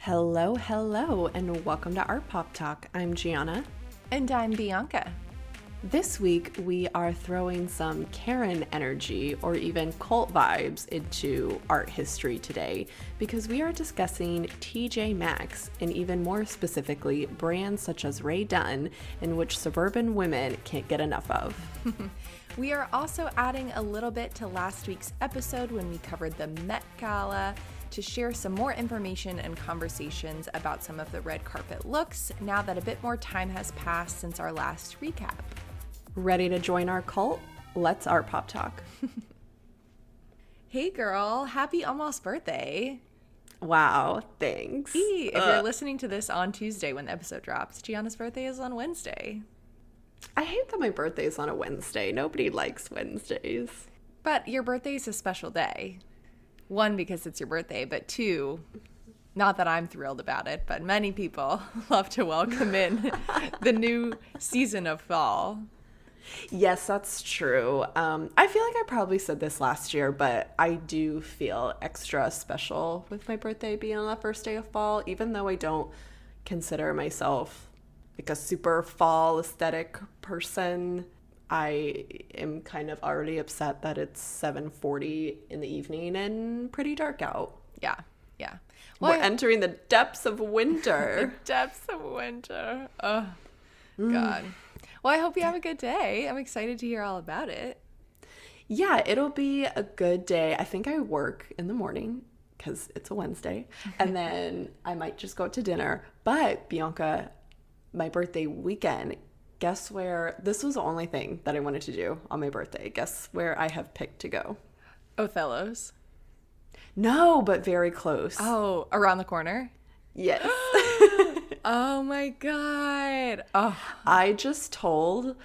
Hello, hello, and welcome to Art Pop Talk. I'm Gianna. And I'm Bianca. This week, we are throwing some Karen energy or even cult vibes into art history today because we are discussing TJ Maxx and even more specifically, brands such as Rae Dunn, in which suburban women can't get enough of. We are also adding a little bit to last week's episode when we covered the Met Gala to share some more information and conversations about some of the red carpet looks now that a bit more time has passed since our last recap. Ready to join our cult? Let's Art Pop Talk. Hey girl, happy almost birthday. Wow, thanks. If you're listening to this on Tuesday when the episode drops, Gianna's birthday is on Wednesday. I hate that my birthday is on a Wednesday. Nobody likes Wednesdays. But your birthday is a special day. One, because it's your birthday, but two, not that I'm thrilled about it, but many people love to welcome in the new season of fall. Yes, that's true. I feel like I probably said this last year, but I do feel extra special with my birthday being on the first day of fall, even though I don't consider myself like a super fall aesthetic person. I am kind of already upset that it's 7:40 in the evening and pretty dark out. Yeah. Well, we're entering the depths of winter. The depths of winter. Oh, God. Well, I hope you have a good day. I'm excited to hear all about it. Yeah, it'll be a good day. I think I work in the morning because it's a Wednesday, and then I might just go out to dinner. But Bianca, my birthday weekend, guess where? This was the only thing that I wanted to do on my birthday. Guess where I have picked to go? Othello's. No, but very close. Oh, around the corner? Yes. Oh my God. Oh. I told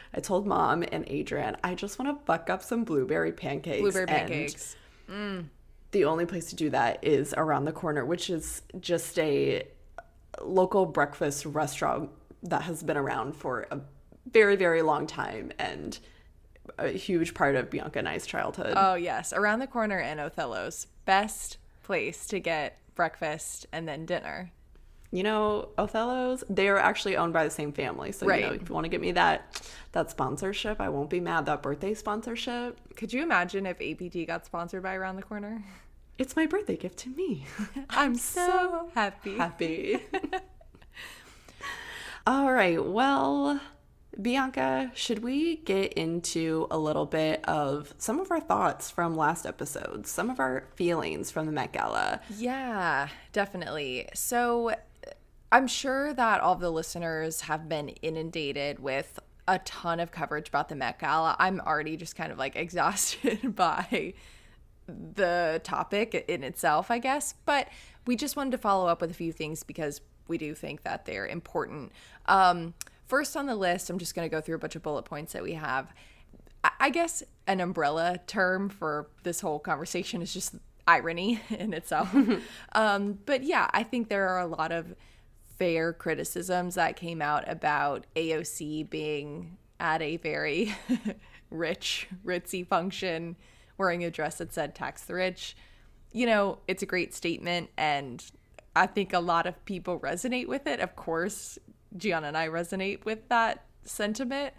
Mom and Adrian, I just want to buck up some blueberry pancakes. Blueberry pancakes. The only place to do that is around the corner, which is just a local breakfast restaurant that has been around for a very, very long time and a huge part of Bianca and I's childhood. Oh, yes. Around the corner and Othello's. Best place to get breakfast and then dinner. You know, Othello's, they are actually owned by the same family. So, right. You know, if you want to give me that sponsorship, I won't be mad. That birthday sponsorship. Could you imagine if APT got sponsored by Around the Corner? It's my birthday gift to me. I'm so happy. All right. Well, Bianca, should we get into a little bit of some of our thoughts from last episode, some of our feelings from the Met Gala? Yeah, definitely. So I'm sure that all of the listeners have been inundated with a ton of coverage about the Met Gala. I'm already just kind of like exhausted by the topic in itself, I guess. But we just wanted to follow up with a few things because we do think that they're important. First on the list, I'm just going to go through a bunch of bullet points that we have. I guess an umbrella term for this whole conversation is just irony in itself. But yeah, I think there are a lot of fair criticisms that came out about AOC being at a very rich, ritzy function, wearing a dress that said tax the rich. You know, it's a great statement, and I think a lot of people resonate with it. Of course, Gianna and I resonate with that sentiment.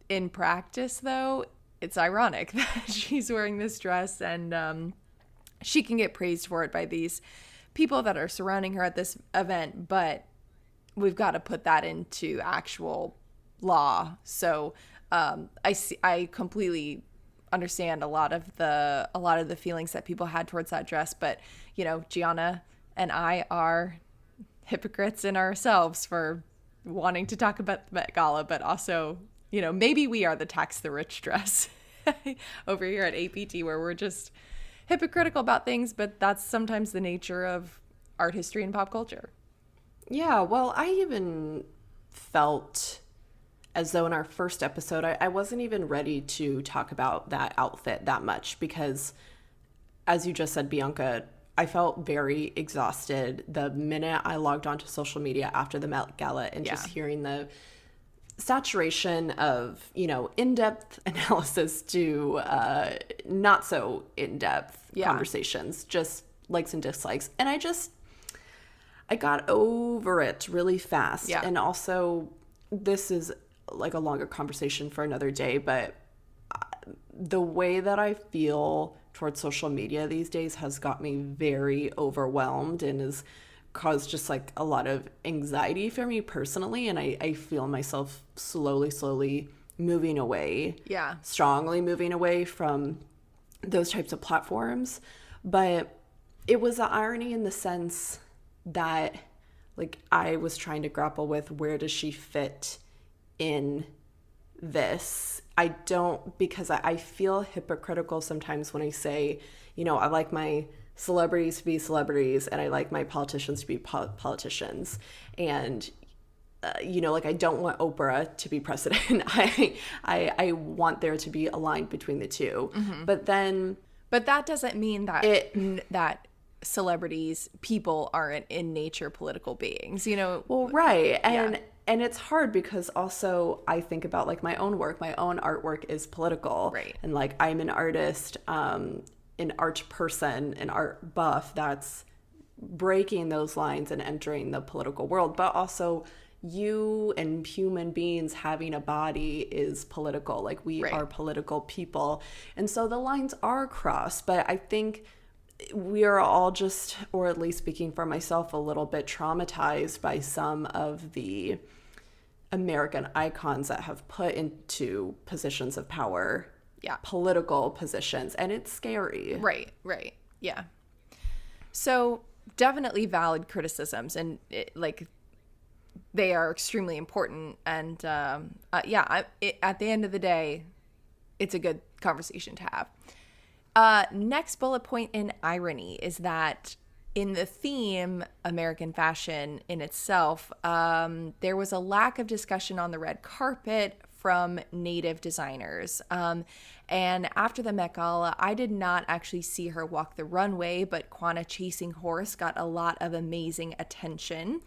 In practice, though, it's ironic that she's wearing this dress and she can get praised for it by these people that are surrounding her at this event, but we've got to put that into actual law. So I completely understand a lot of the feelings that people had towards that dress, but you know, Gianna and I are hypocrites in ourselves for wanting to talk about the Met Gala, but also, you know, maybe we are the tax the rich dress over here at APT, where we're just hypocritical about things, but that's sometimes the nature of art history and pop culture. Yeah, well, I even felt as though in our first episode, I wasn't even ready to talk about that outfit that much because, as you just said, Bianca, I felt very exhausted the minute I logged onto social media after the Met Gala and just hearing the saturation of, you know, in-depth analysis to not so in-depth conversations, just likes and dislikes. And I got over it really fast. Yeah. And also, this is like a longer conversation for another day, but the way that I feel towards social media these days has got me very overwhelmed and has caused just like a lot of anxiety for me personally. And I feel myself slowly moving away. Yeah. Strongly moving away from those types of platforms. But it was an irony in the sense that like I was trying to grapple with, where does she fit in this? I don't, because I feel hypocritical sometimes when I say, I like my celebrities to be celebrities and I like my politicians to be politicians. And, like I don't want Oprah to be president. I want there to be a line between the two. Mm-hmm. But that doesn't mean that that celebrities, people aren't in nature political beings, Well, right. And it's hard because also I think about like my own work, my own artwork is political. Right. And like I'm an artist, an art person, an art buff that's breaking those lines and entering the political world. But also you and human beings having a body is political. Like we are political people. And so the lines are crossed. But I think we are all just, or at least speaking for myself, a little bit traumatized by some of the American icons that have put into positions of power, political positions, and it's scary. Right, yeah. So definitely valid criticisms, and they are extremely important. And at the end of the day, it's a good conversation to have. Next bullet point in irony is that in the theme American fashion in itself, there was a lack of discussion on the red carpet from Native designers. And after the Met Gala, I did not actually see her walk the runway, but Quanah chasing horse got a lot of amazing attention.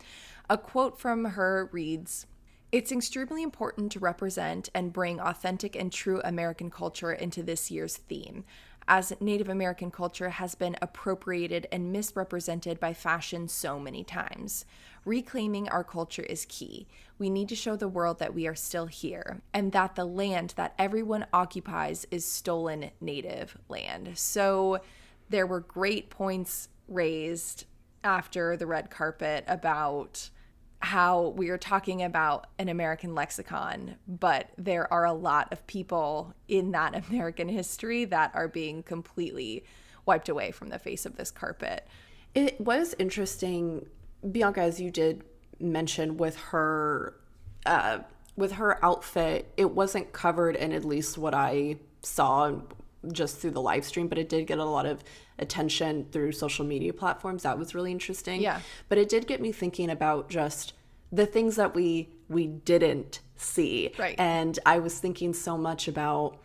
A quote from her reads, "It's extremely important to represent and bring authentic and true American culture into this year's theme, as Native American culture has been appropriated and misrepresented by fashion so many times. Reclaiming our culture is key. We need to show the world that we are still here and that the land that everyone occupies is stolen Native land." So there were great points raised after the red carpet about how we are talking about an American lexicon, but there are a lot of people in that American history that are being completely wiped away from the face of this carpet. It was interesting, Bianca, as you did mention with her outfit, it wasn't covered in at least what I saw just through the live stream, but it did get a lot of attention through social media platforms. That was really interesting. Yeah. But it did get me thinking about just the things that we didn't see. Right. And I was thinking so much about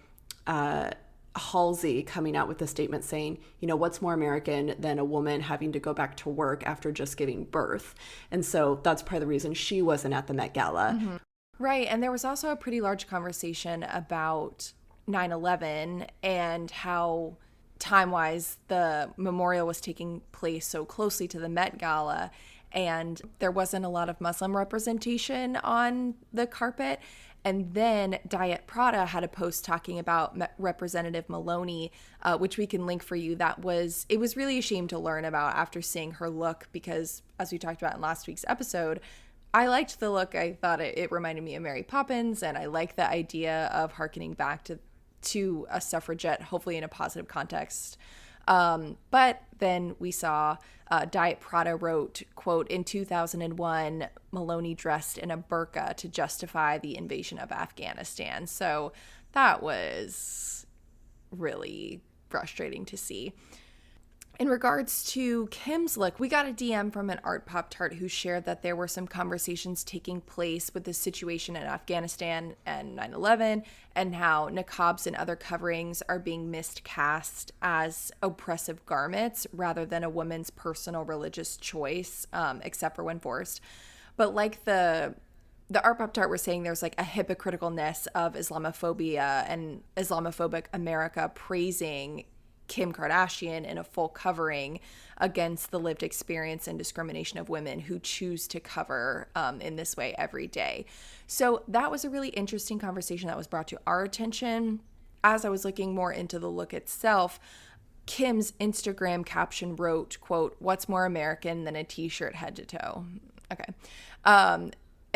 Halsey coming out with a statement saying, what's more American than a woman having to go back to work after just giving birth? And so that's part of the reason she wasn't at the Met Gala. Mm-hmm. Right. And there was also a pretty large conversation about 9/11 and how time-wise the memorial was taking place so closely to the Met Gala, and there wasn't a lot of Muslim representation on the carpet. And then Diet Prada had a post talking about Representative Maloney, which we can link for you. It was really a shame to learn about after seeing her look, because as we talked about in last week's episode, I liked the look. I thought it reminded me of Mary Poppins, and I like the idea of hearkening back to a suffragette, hopefully in a positive context. But then we saw Diet Prada wrote, quote, "In 2001, Maloney dressed in a burqa to justify the invasion of Afghanistan." So that was really frustrating to see. In regards to Kim's look, we got a DM from an art Pop-Tart who shared that there were some conversations taking place with the situation in Afghanistan and 9/11, and how niqabs and other coverings are being miscast as oppressive garments rather than a woman's personal religious choice, except for when forced. But like the art Pop-Tart were saying, there's like a hypocriticalness of Islamophobia and Islamophobic America praising Kim Kardashian in a full covering against the lived experience and discrimination of women who choose to cover in this way every day. So that was a really interesting conversation that was brought to our attention. As I was looking more into the look itself, Kim's Instagram caption wrote, quote, "What's more American than a t-shirt head to toe?" Okay.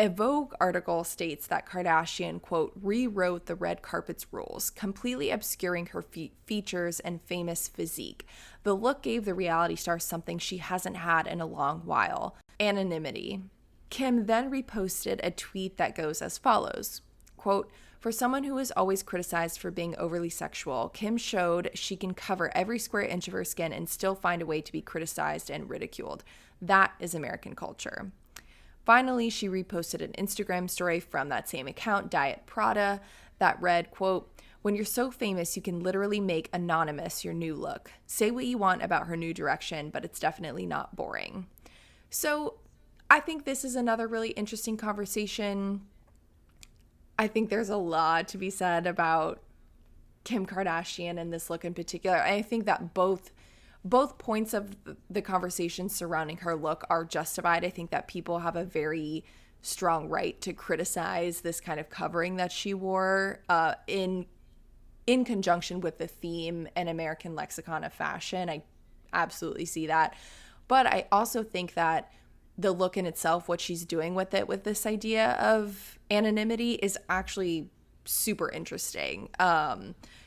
A Vogue article states that Kardashian, quote, "rewrote the red carpet's rules, completely obscuring her features and famous physique. The look gave the reality star something she hasn't had in a long while: anonymity." Kim then reposted a tweet that goes as follows, quote, "For someone who is always criticized for being overly sexual, Kim showed she can cover every square inch of her skin and still find a way to be criticized and ridiculed. That is American culture." Finally, she reposted an Instagram story from that same account, Diet Prada, that read, quote, "When you're so famous, you can literally make anonymous your new look. Say what you want about her new direction, but it's definitely not boring." So I think this is another really interesting conversation. I think there's a lot to be said about Kim Kardashian and this look in particular. I think that both points of the conversation surrounding her look are justified. I think that people have a very strong right to criticize this kind of covering that she wore in conjunction with the theme and American lexicon of fashion. I absolutely see that. But I also think that the look in itself, what she's doing with it, with this idea of anonymity, is actually super interesting.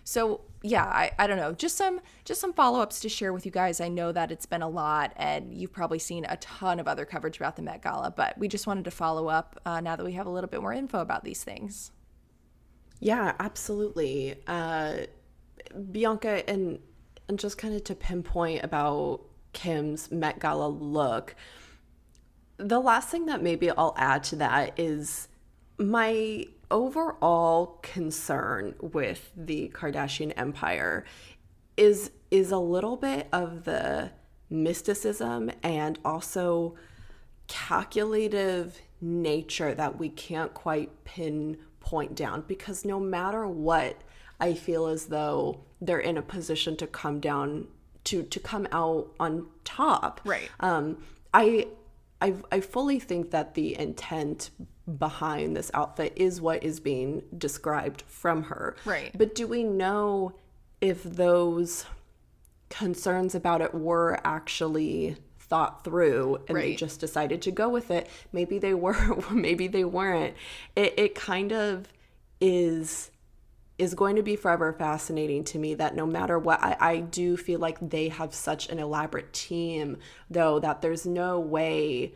So yeah, I don't know, just some follow-ups to share with you guys. I know that it's been a lot and you've probably seen a ton of other coverage about the Met Gala, but we just wanted to follow up now that we have a little bit more info about these things. Yeah, absolutely. Bianca, and just kind of to pinpoint about Kim's Met Gala look, the last thing that maybe I'll add to that is my overall concern with the Kardashian empire is a little bit of the mysticism and also calculative nature that we can't quite pinpoint down, because no matter what, I feel as though they're in a position to come down to come out on top. Right. I fully think that the intent behind this outfit is what is being described from her. Right. But do we know if those concerns about it were actually thought through and they just decided to go with it? Maybe they were, maybe they weren't. It kind of is going to be forever fascinating to me that no matter what, I do feel like they have such an elaborate team, though, that there's no way,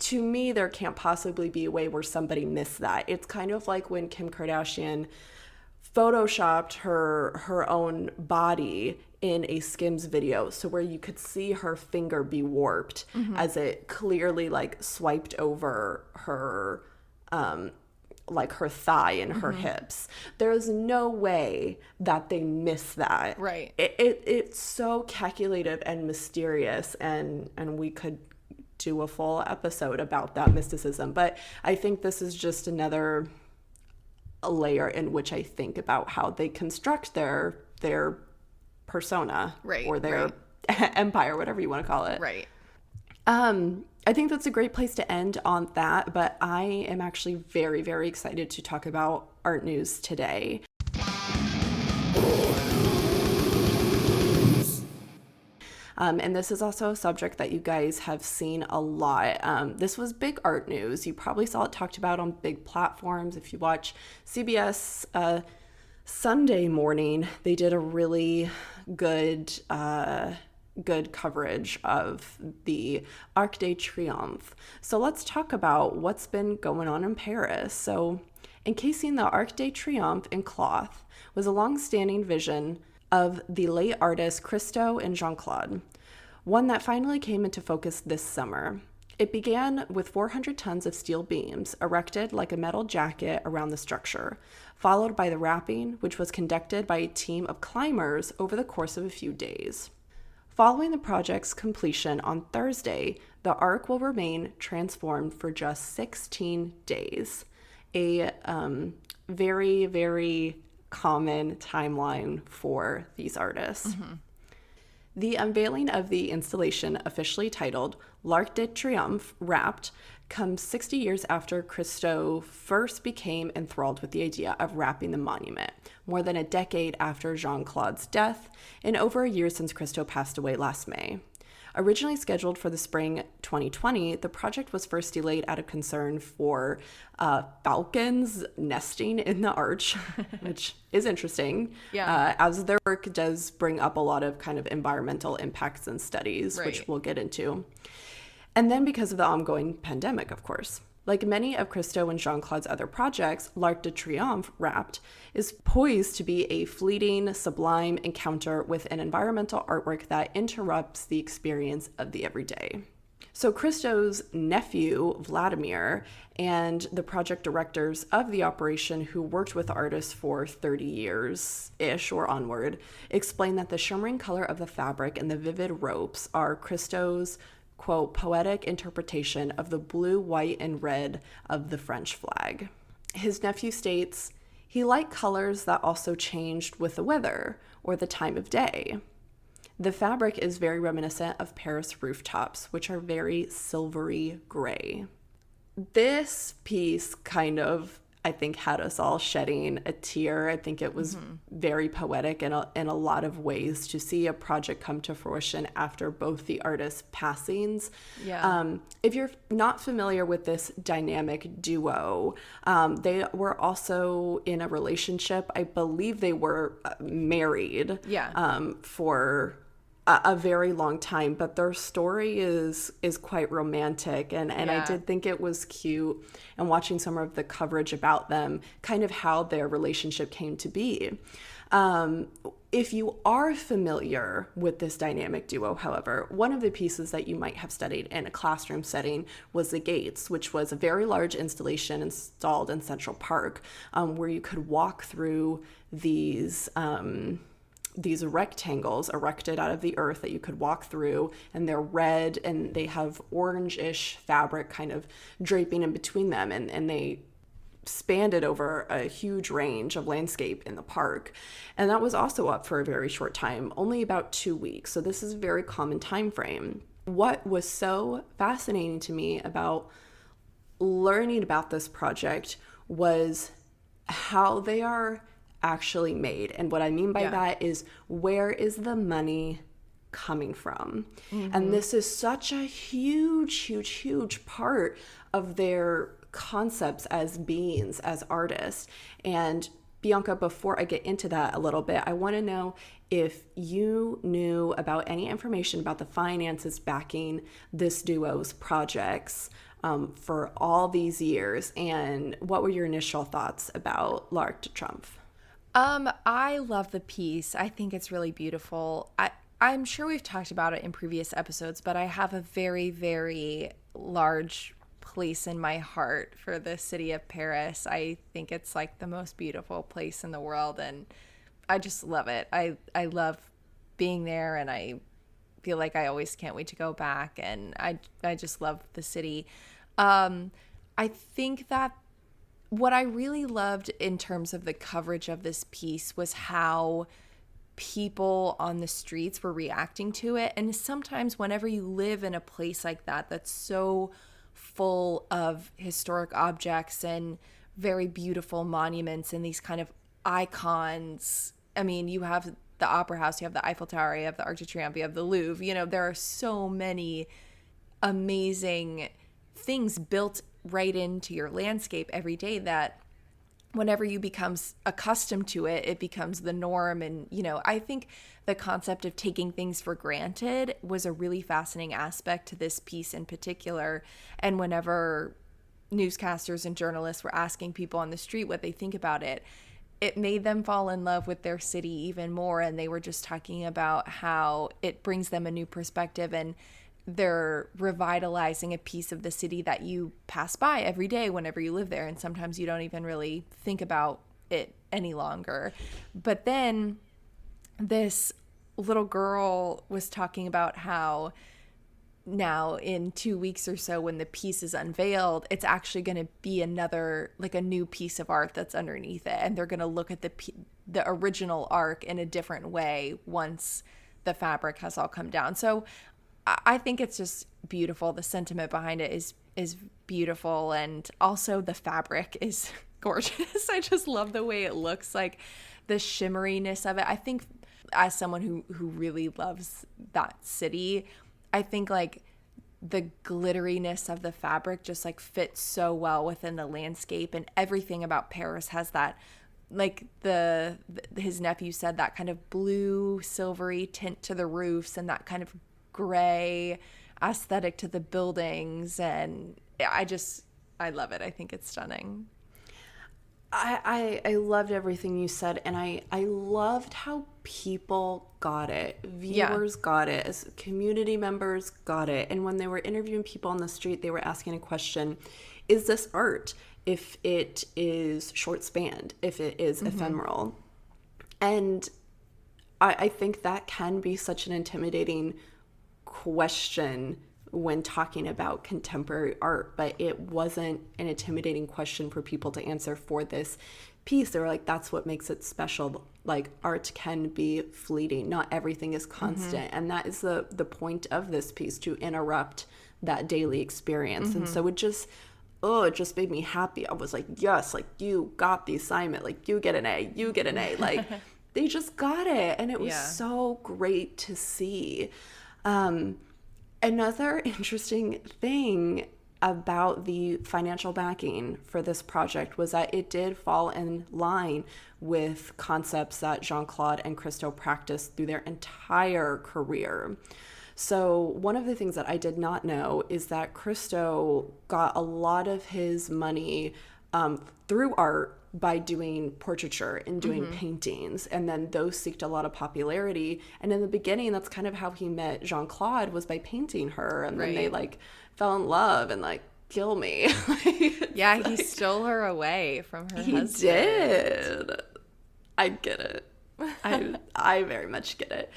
to me, there can't possibly be a way where somebody missed that. It's kind of like when Kim Kardashian photoshopped her own body in a Skims video, so where you could see her finger be warped as it clearly like swiped over her like her thigh and her hips. There's no way that they miss that. Right. It's so calculative and mysterious, and we could do a full episode about that mysticism. But I think this is just another layer in which I think about how they construct their persona, or their empire, whatever you want to call it. Right. I think that's a great place to end on that, but I am actually very, very excited to talk about art news today. And this is also a subject that you guys have seen a lot. This was big art news. You probably saw it talked about on big platforms. If you watch CBS Sunday morning, they did a really good coverage of the Arc de Triomphe. So let's talk about what's been going on in Paris. So encasing the Arc de Triomphe in cloth was a long-standing vision of the late artists Christo and Jean-Claude, one that finally came into focus this summer. It began with 400 tons of steel beams erected like a metal jacket around the structure, followed by the wrapping, which was conducted by a team of climbers over the course of a few days. Following the project's completion on Thursday, the Arc will remain transformed for just 16 days. A very, very common timeline for these artists. The unveiling of the installation, officially titled L'arc de Triomphe, Wrapped, comes 60 years after Christo first became enthralled with the idea of wrapping the monument, more than a decade after Jean-Claude's death, and over a year since Christo passed away last May. Originally scheduled for the spring 2020, the project was first delayed out of concern for falcons nesting in the arch, which is interesting, as their work does bring up a lot of kind of environmental impacts and studies, which we'll get into. And then because of the ongoing pandemic, of course. Like many of Christo and Jean-Claude's other projects, L'Arc de Triomphe, Wrapped, is poised to be a fleeting, sublime encounter with an environmental artwork that interrupts the experience of the everyday. So Christo's nephew, Vladimir, and the project directors of the operation, who worked with artists for 30 years-ish or onward, explain that the shimmering color of the fabric and the vivid ropes are Christo's, quote, poetic interpretation of the blue, white, and red of the French flag. His nephew states, he liked colors that also changed with the weather or the time of day. The fabric is very reminiscent of Paris rooftops, which are very silvery gray. This piece kind of, I think, had us all shedding a tear. I think it was very poetic in a lot of ways to see a project come to fruition after both the artists' passings. If you're not familiar with this dynamic duo, they were also in a relationship. I believe they were married for a very long time, but their story is quite romantic, and I did think it was cute, and watching some of the coverage about them, kind of how their relationship came to be. If you are familiar with this dynamic duo, however, one of the pieces that you might have studied in a classroom setting was the Gates, which was a very large installation installed in Central Park, where you could walk through these rectangles erected out of the earth that you could walk through, and they're red and they have orange-ish fabric kind of draping in between them, and they spanned it over a huge range of landscape in the park. And that was also up for a very short time, only about 2 weeks. So this is a very common time frame. What was so fascinating to me about learning about this project was how they are actually made. And what I mean by that is, where is the money coming from? And this is such a huge part of their concepts as beings, as artists. And Bianca, before I get into that a little bit, I want to know if you knew about any information about the finances backing this duo's projects for all these years, and what were your initial thoughts about L'Arc de Triomphe? I love the piece. I think it's really beautiful. I'm sure we've talked about it in previous episodes, but I have a very, very large place in my heart for the city of Paris. I think it's like the most beautiful place in the world, and I just love it. I love being there, and I feel like I always can't wait to go back, and I just love the city. I think that what I really loved in terms of the coverage of this piece was how people on the streets were reacting to it. And sometimes whenever you live in a place like that, that's so full of historic objects and very beautiful monuments and these kind of icons. I mean, you have the Opera House, you have the Eiffel Tower, you have the Arc de Triomphe, you have the Louvre. You know, there are so many amazing things built right into your landscape every day that whenever you become accustomed to it, it becomes the norm. And, you know, I think the concept of taking things for granted was a really fascinating aspect to this piece in particular. And whenever newscasters and journalists were asking people on the street what they think about it, it made them fall in love with their city even more. And they were just talking about how it brings them a new perspective, and they're revitalizing a piece of the city that you pass by every day whenever you live there. And sometimes you don't even really think about it any longer. But then this little girl was talking about how now in 2 weeks or so, when the piece is unveiled, it's actually going to be another, like a new piece of art that's underneath it. And they're going to look at the original arc in a different way once the fabric has all come down. So I think it's just beautiful. The sentiment behind it is beautiful. And also the fabric is gorgeous. I just love the way it looks, like the shimmeriness of it. I think as someone who really loves that city, I think like the glitteriness of the fabric just like fits so well within the landscape, and everything about Paris has that, like his nephew said, that kind of blue silvery tint to the roofs and that kind of gray aesthetic to the buildings. And I love it. I think it's stunning. I loved everything you said, and I loved how people got it. Viewers got it, as community members got it. And when they were interviewing people on the street, they were asking a question: is this art? If it is short spanned, if it is ephemeral. And I think that can be such an intimidating question when talking about contemporary art, but it wasn't an intimidating question for people to answer for this piece. They were like, that's what makes it special. Like, art can be fleeting. Not everything is constant. And that is the point of this piece, to interrupt that daily experience. And so it just made me happy. I was like, yes, like, you got the assignment. Like, you get an A, you get an A. Like, they just got it. And it was so great to see. Another interesting thing about the financial backing for this project was that it did fall in line with concepts that Jean-Claude and Christo practiced through their entire career. So one of the things that I did not know is that Christo got a lot of his money through art by doing portraiture and doing paintings, and then those seeked a lot of popularity. And in the beginning, that's kind of how he met Jean-Claude, was by painting her, and then they like fell in love and like, kill me. He stole her away from her husband. He did. I get it. I very much get it.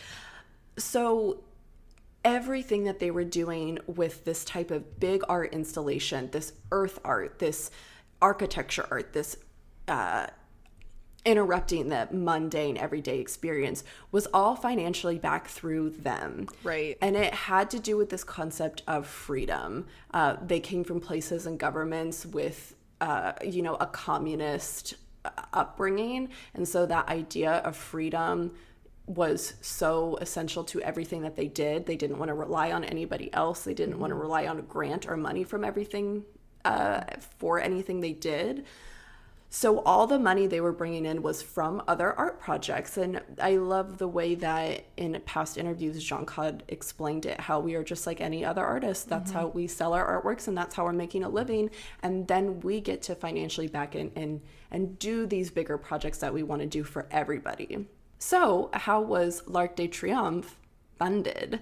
So everything that they were doing with this type of big art installation, this earth art, this architecture art, this interrupting the mundane everyday experience, was all financially backed through them. Right. And it had to do with this concept of freedom. They came from places and governments with, a communist upbringing. And so that idea of freedom was so essential to everything that they did. They didn't want to rely on anybody else. They didn't want to rely on a grant or money from everything for anything they did. So all the money they were bringing in was from other art projects. And I love the way that in past interviews, Jean-Claude explained it, how we are just like any other artist. That's how we sell our artworks, and that's how we're making a living. And then we get to financially back in and do these bigger projects that we want to do for everybody. So how was L'Arc de Triomphe funded?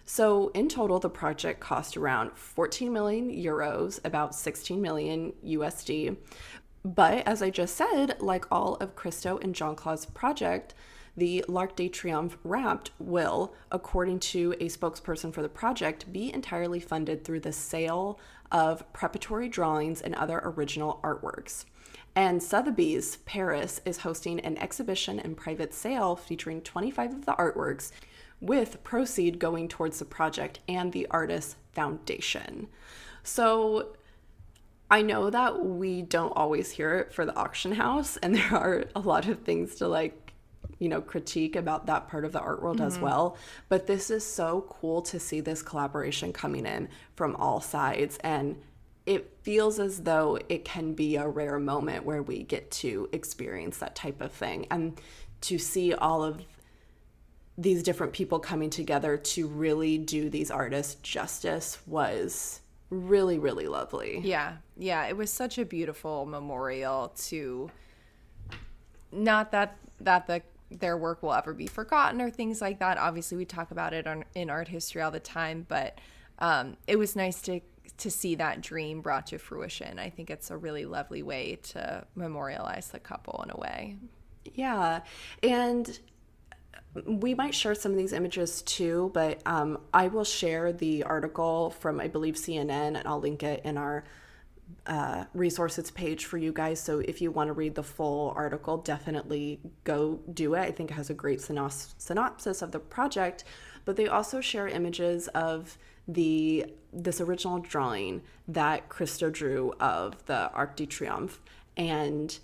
So in total, the project cost around 14 million euros, about 16 million USD. But as I just said, like all of Christo and Jean-Claude's project, the L'Arc de Triomphe Wrapped will, according to a spokesperson for the project, be entirely funded through the sale of preparatory drawings and other original artworks. And Sotheby's Paris is hosting an exhibition and private sale featuring 25 of the artworks, with proceed going towards the project and the Artist Foundation. So I know that we don't always hear it for the auction house, and there are a lot of things to critique about that part of the art world as well. But this is so cool to see this collaboration coming in from all sides, and it feels as though it can be a rare moment where we get to experience that type of thing, and to see all of these different people coming together to really do these artists justice was really, really lovely. Yeah, it was such a beautiful memorial to, not that their work will ever be forgotten or things like that. Obviously, we talk about it in art history all the time, but it was nice to see that dream brought to fruition. I think it's a really lovely way to memorialize the couple in a way. Yeah, and we might share some of these images too, but I will share the article from, I believe, CNN, and I'll link it in our resources page for you guys. So if you want to read the full article, definitely go do it. I think it has a great synopsis of the project, but they also share images of this original drawing that Christo drew of the Arc de Triomphe, and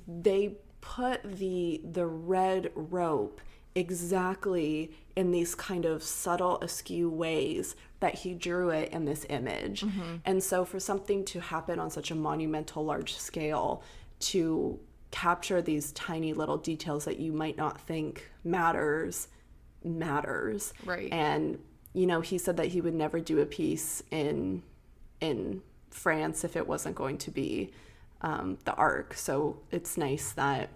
they put the red rope exactly in these kind of subtle askew ways that he drew it in this image. And so for something to happen on such a monumental large scale, to capture these tiny little details that you might not think matters. Right. And he said that he would never do a piece in France if it wasn't going to be the Arc. So it's nice that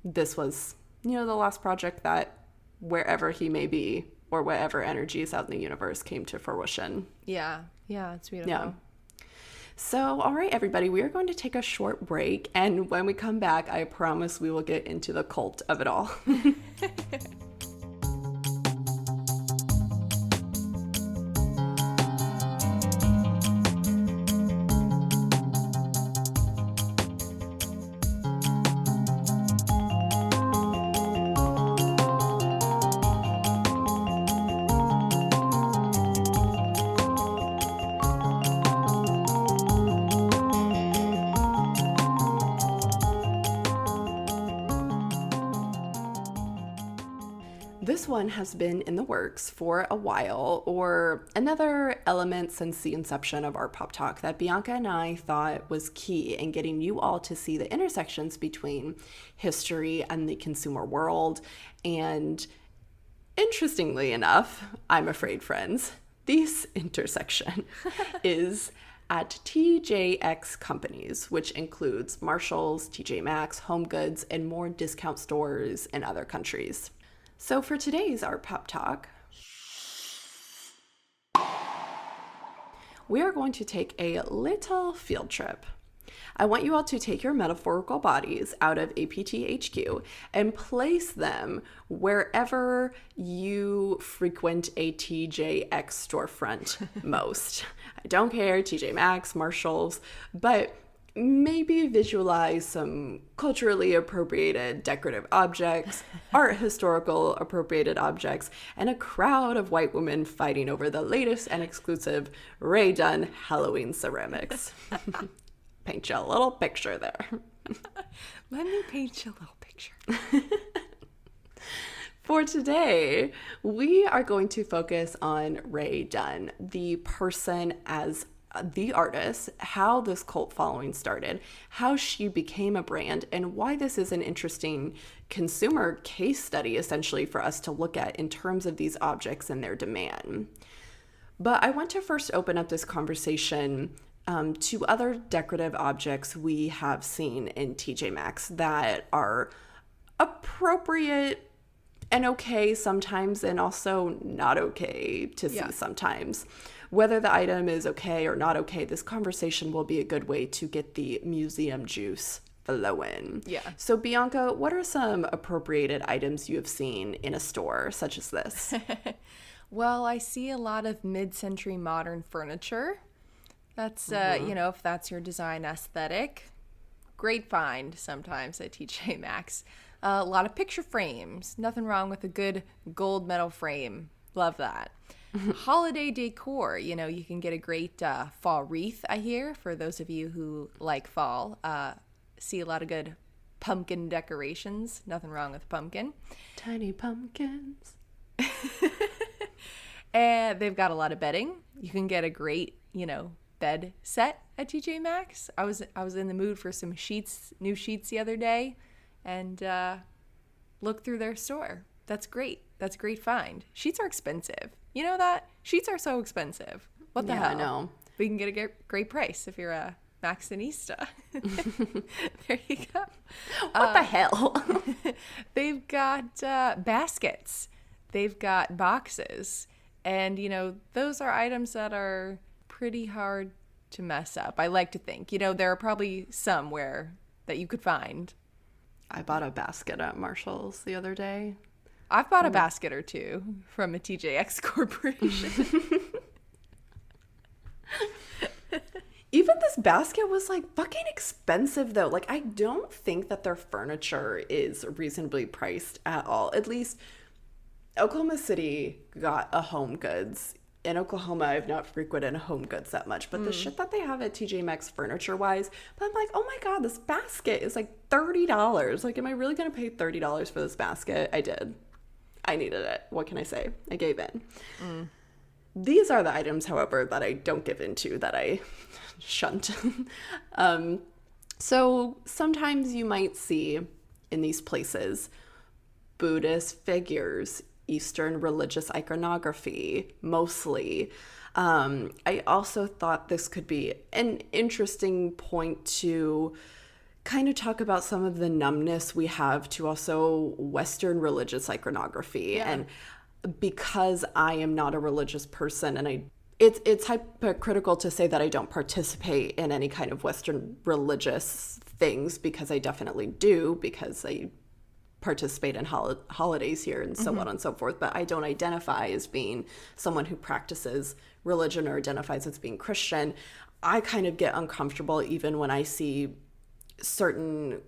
this was, the last project that, wherever he may be or whatever energy is out in the universe, came to fruition. Yeah, it's beautiful. Yeah. So, all right, everybody, we are going to take a short break. And when we come back, I promise we will get into the cult of it all. This one has been in the works for a while, or another element since the inception of Art Pop Talk that Bianca and I thought was key in getting you all to see the intersections between history and the consumer world. And interestingly enough, I'm afraid, friends, this intersection is at TJX companies, which includes Marshalls, TJ Maxx, Home Goods, and more discount stores in other countries. So for today's Art Pop Talk, we are going to take a little field trip. I want you all to take your metaphorical bodies out of APTHQ and place them wherever you frequent a TJX storefront most. I don't care, TJ Maxx, Marshalls, but maybe visualize some culturally appropriated decorative objects, art historical appropriated objects, and a crowd of white women fighting over the latest and exclusive Rae Dunn Halloween ceramics. Paint you a little picture there. Let me paint you a little picture. For today, we are going to focus on Rae Dunn, the person as the artist, how this cult following started, how she became a brand, and why this is an interesting consumer case study, essentially, for us to look at in terms of these objects and their demand. But I want to first open up this conversation to other decorative objects we have seen in TJ Maxx that are appropriate and okay sometimes, and also not okay to see sometimes. Whether the item is okay or not okay, this conversation will be a good way to get the museum juice flowing. Yeah. So Bianca, what are some appropriated items you have seen in a store such as this? Well, I see a lot of mid-century modern furniture. That's, if that's your design aesthetic, great find sometimes at TJ Maxx. A lot of picture frames. Nothing wrong with a good gold metal frame. Love that. Holiday decor. You can get a great fall wreath, I hear, for those of you who like fall. See a lot of good pumpkin decorations. Nothing wrong with pumpkin. Tiny pumpkins. And they've got a lot of bedding. You can get a great, bed set at TJ Maxx. I was in the mood for some new sheets the other day, and looked through their store. That's great. That's a great find. Sheets are expensive. You know that? Sheets are so expensive. What the hell? I know. We can get a great price if you're a Maxxinista. There you go. What the hell? They've got baskets. They've got boxes. And, those are items that are pretty hard to mess up, I like to think. There are probably somewhere that you could find. I bought a basket at Marshalls the other day. I've bought a basket or two from a TJX corporation. Even this basket was like fucking expensive though. Like I don't think that their furniture is reasonably priced at all. At least Oklahoma City got a Home Goods. In Oklahoma, I've not frequented Home Goods that much, but the shit that they have at TJ Maxx furniture wise, but I'm like, oh my God, this basket is like $30. Like, am I really going to pay $30 for this basket? I did. I needed it. What can I say? I gave in. These are the items, however, that I don't give into, that I shunt. So sometimes you might see in these places Buddhist figures, Eastern religious iconography, mostly. I also thought this could be an interesting point to kind of talk about some of the numbness we have to also Western religious iconography. Yeah. And because I am not a religious person, and it's hypocritical to say that I don't participate in any kind of Western religious things, because I definitely do, because I participate in holidays here and so on and so forth, but I don't identify as being someone who practices religion or identifies as being Christian. I kind of get uncomfortable even when I see certain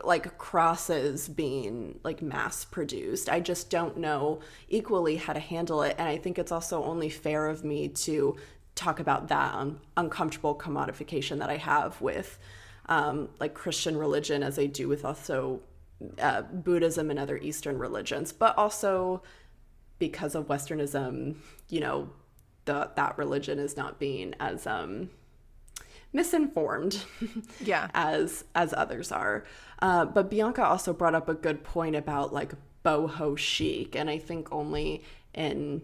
like crosses being like mass produced. I just don't know equally how to handle it, and I think it's also only fair of me to talk about that uncomfortable commodification that I have with like Christian religion, as I do with also Buddhism and other Eastern religions, but also because of Westernism, you know, that religion is not being as misinformed Yeah. as others are. But Bianca also brought up a good point about like boho chic, and I think only in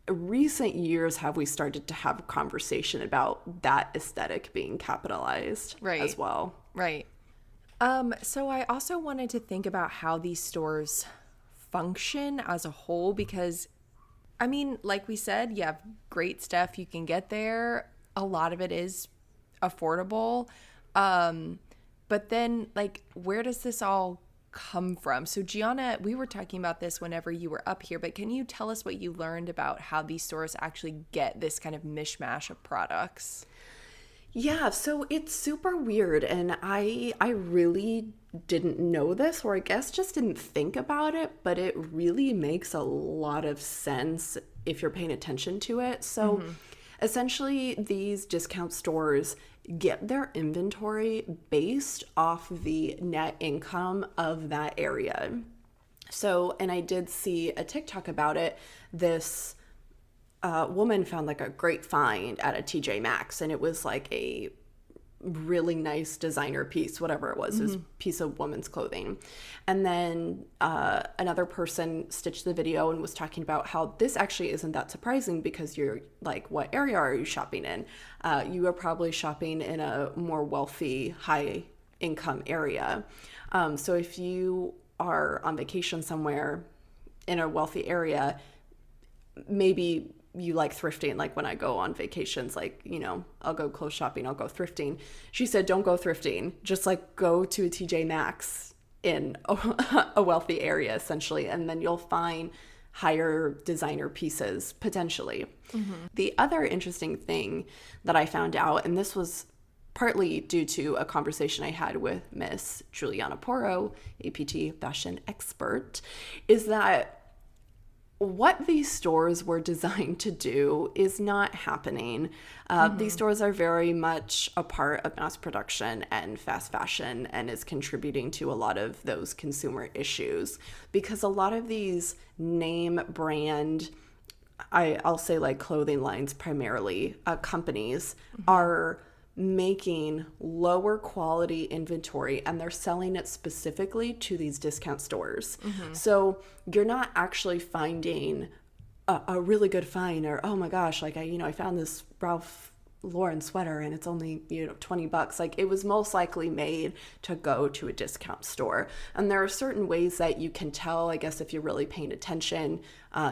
recent years have we started to have a conversation about that aesthetic being capitalized as well. Right. So I also wanted to think about how these stores function as a whole, because I mean, like we said, you have great stuff you can get there. A lot of it is affordable. But then like, where does this all come from? So Gianna, we were talking about this whenever you were up here, but can you tell us what you learned about how these stores actually get this kind of mishmash of products? Yeah, so it's super weird, and I really didn't know this, or I guess just didn't think about it, but it really makes a lot of sense if you're paying attention to it. So essentially, these discount stores get their inventory based off the net income of that area. So, and I did see a TikTok about it. This woman found like a great find at a TJ Maxx, and it was like a really nice designer piece, whatever it was. It was a piece of women's clothing. And then another person stitched the video and was talking about how this actually isn't that surprising, because you're like, what area are you shopping in? You are probably shopping in a more wealthy, high income area. So if you are on vacation somewhere in a wealthy area, maybe you like thrifting. Like when I go on vacations, like, you know, I'll go clothes shopping, I'll go thrifting. She said, don't go thrifting. Just like go to a TJ Maxx in a wealthy area, essentially. And then you'll find higher designer pieces, potentially. The other interesting thing that I found out, and this was partly due to a conversation I had with Miss Juliana Porro, APT fashion expert, is that what these stores were designed to do is not happening. These stores are very much a part of mass production and fast fashion, and is contributing to a lot of those consumer issues, because a lot of these name brand, I'll say like clothing lines primarily, companies are making lower quality inventory, and they're selling it specifically to these discount stores. So you're not actually finding a really good find, or oh my gosh, like I found this Ralph Lauren sweater and it's only $20. Like it was most likely made to go to a discount store. And there are certain ways that you can tell, I guess, if you're really paying attention.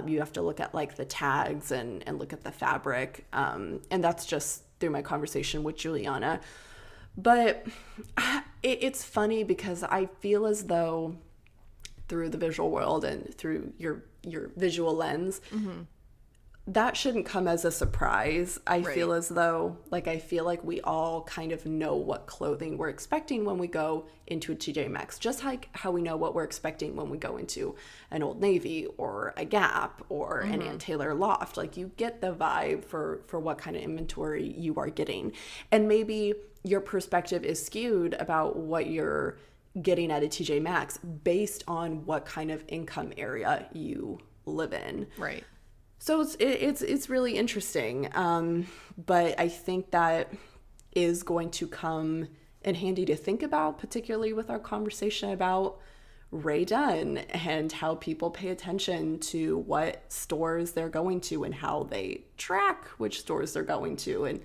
You have to look at like the tags and look at the fabric, and that's just through my conversation with Juliana. But it's funny because I feel as though through the visual world and through your visual lens, that shouldn't come as a surprise. I feel as though, like, I feel like we all kind of know what clothing we're expecting when we go into a TJ Maxx, just like how we know what we're expecting when we go into an Old Navy or a Gap or an Ann Taylor Loft. Like, you get the vibe for what kind of inventory you are getting. And maybe your perspective is skewed about what you're getting at a TJ Maxx based on what kind of income area you live in. Right. So it's really interesting, but I think that is going to come in handy to think about, particularly with our conversation about Rae Dunn and how people pay attention to what stores they're going to and how they track which stores they're going to and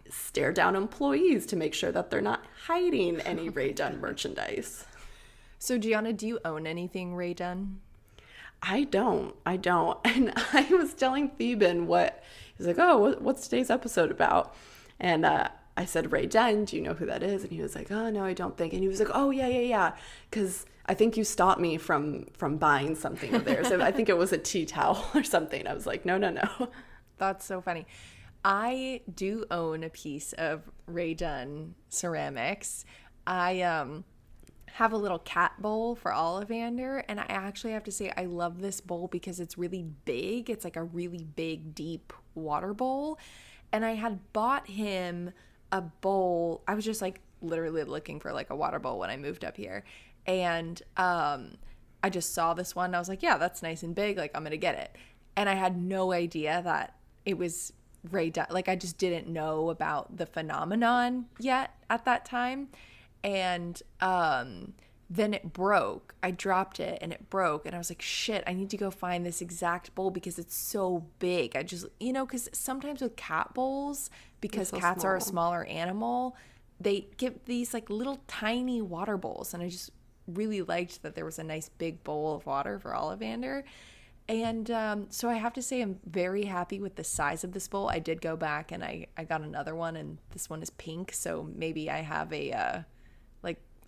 stare down employees to make sure that they're not hiding any Rae Dunn merchandise. So Gianna, do you own anything Rae Dunn? I don't. And I was telling Theban he's like, oh, what's today's episode about? And I said, Rae Dunn, do you know who that is? And he was like, oh, no, I don't think. And he was like, oh, yeah. Because I think you stopped me from buying something of theirs. I think it was a tea towel or something. I was like, no. That's so funny. I do own a piece of Rae Dunn Ceramics. I have a little cat bowl for Ollivander, and I actually have to say I love this bowl because it's really big. It's like a really big, deep water bowl. And I had bought him a bowl. I was just like literally looking for like a water bowl when I moved up here. And I just saw this one. And I was like, yeah, that's nice and big. Like, I'm going to get it. And I had no idea that it was Rae Dunn. Like, I just didn't know about the phenomenon yet at that time. And then it broke. I dropped it and it broke. And I was like, shit, I need to go find this exact bowl because it's so big. I just, because sometimes with cat bowls, because cats are a smaller animal, they give these like little tiny water bowls. And I just really liked that there was a nice big bowl of water for Ollivander. And so I have to say I'm very happy with the size of this bowl. I did go back and I got another one, and this one is pink. So maybe I have a...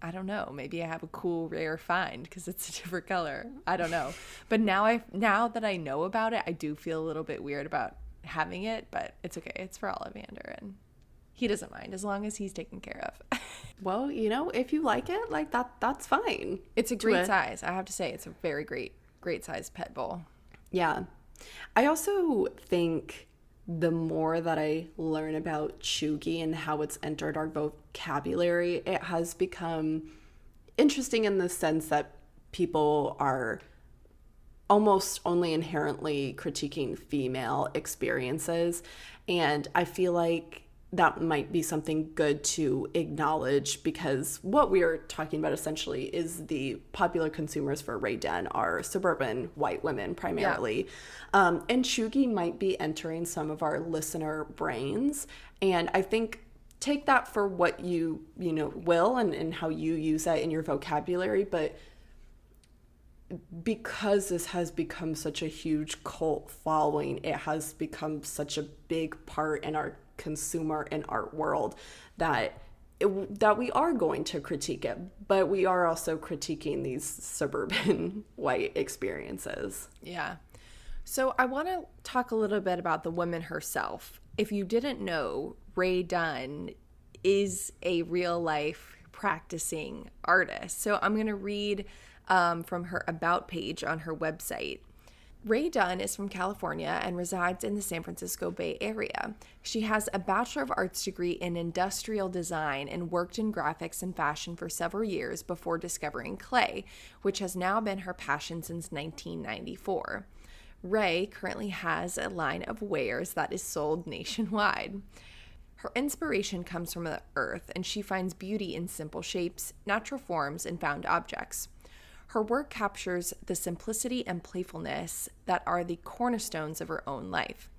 I don't know. Maybe I have a cool, rare find because it's a different color. I don't know. But now that I know about it, I do feel a little bit weird about having it, but it's okay. It's for Ollivander, and he doesn't mind as long as he's taken care of. Well, if you like it, like that's fine. It's a great size. I have to say, it's a very great size pet bowl. Yeah. I also think the more that I learn about chuggy and how it's entered our vocabulary, it has become interesting in the sense that people are almost only inherently critiquing female experiences. And I feel like that might be something good to acknowledge, because what we are talking about essentially is the popular consumers for Rae Dunn are suburban white women primarily. Yeah. And chuggy might be entering some of our listener brains. And I think take that for what you will and how you use that in your vocabulary. But because this has become such a huge cult following, it has become such a big part in our consumer and art world that we are going to critique it, but we are also critiquing these suburban white experiences. Yeah. So I want to talk a little bit about the woman herself. If you didn't know, Rae Dunn is a real life practicing artist. So I'm going to read from her About page on her website. Rae Dunn is from California and resides in the San Francisco Bay Area. She has a Bachelor of Arts degree in industrial design and worked in graphics and fashion for several years before discovering clay, which has now been her passion since 1994. Rae currently has a line of wares that is sold nationwide. Her inspiration comes from the earth, and she finds beauty in simple shapes, natural forms, and found objects. Her work captures the simplicity and playfulness that are the cornerstones of her own life.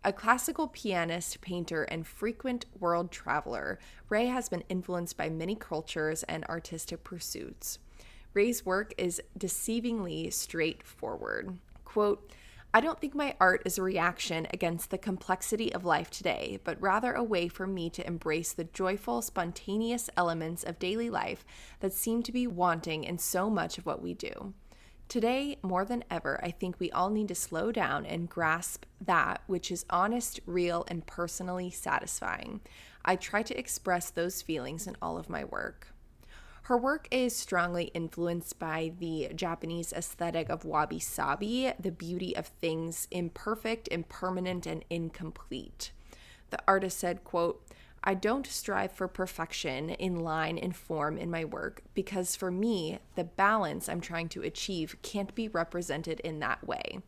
A classical pianist, painter, and frequent world traveler, Rae has been influenced by many cultures and artistic pursuits. Rae's work is deceivingly straightforward. Quote, I don't think my art is a reaction against the complexity of life today, but rather a way for me to embrace the joyful, spontaneous elements of daily life that seem to be wanting in so much of what we do. Today, more than ever, I think we all need to slow down and grasp that which is honest, real, and personally satisfying. I try to express those feelings in all of my work. Her work is strongly influenced by the Japanese aesthetic of wabi-sabi, the beauty of things imperfect, impermanent, and incomplete. The artist said, quote, I don't strive for perfection in line and form in my work because for me, the balance I'm trying to achieve can't be represented in that way.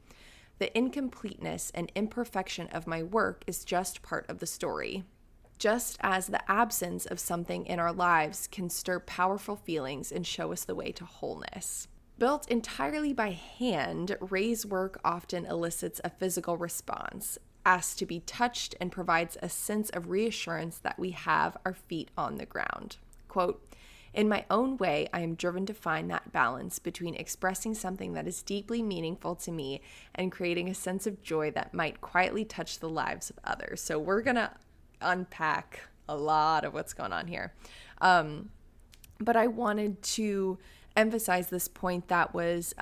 The incompleteness and imperfection of my work is just part of the story. Just as the absence of something in our lives can stir powerful feelings and show us the way to wholeness. Built entirely by hand, Rae's work often elicits a physical response, asks to be touched, and provides a sense of reassurance that we have our feet on the ground. Quote, in my own way, I am driven to find that balance between expressing something that is deeply meaningful to me and creating a sense of joy that might quietly touch the lives of others. So we're going to unpack a lot of what's going on here. But I wanted to emphasize this point that was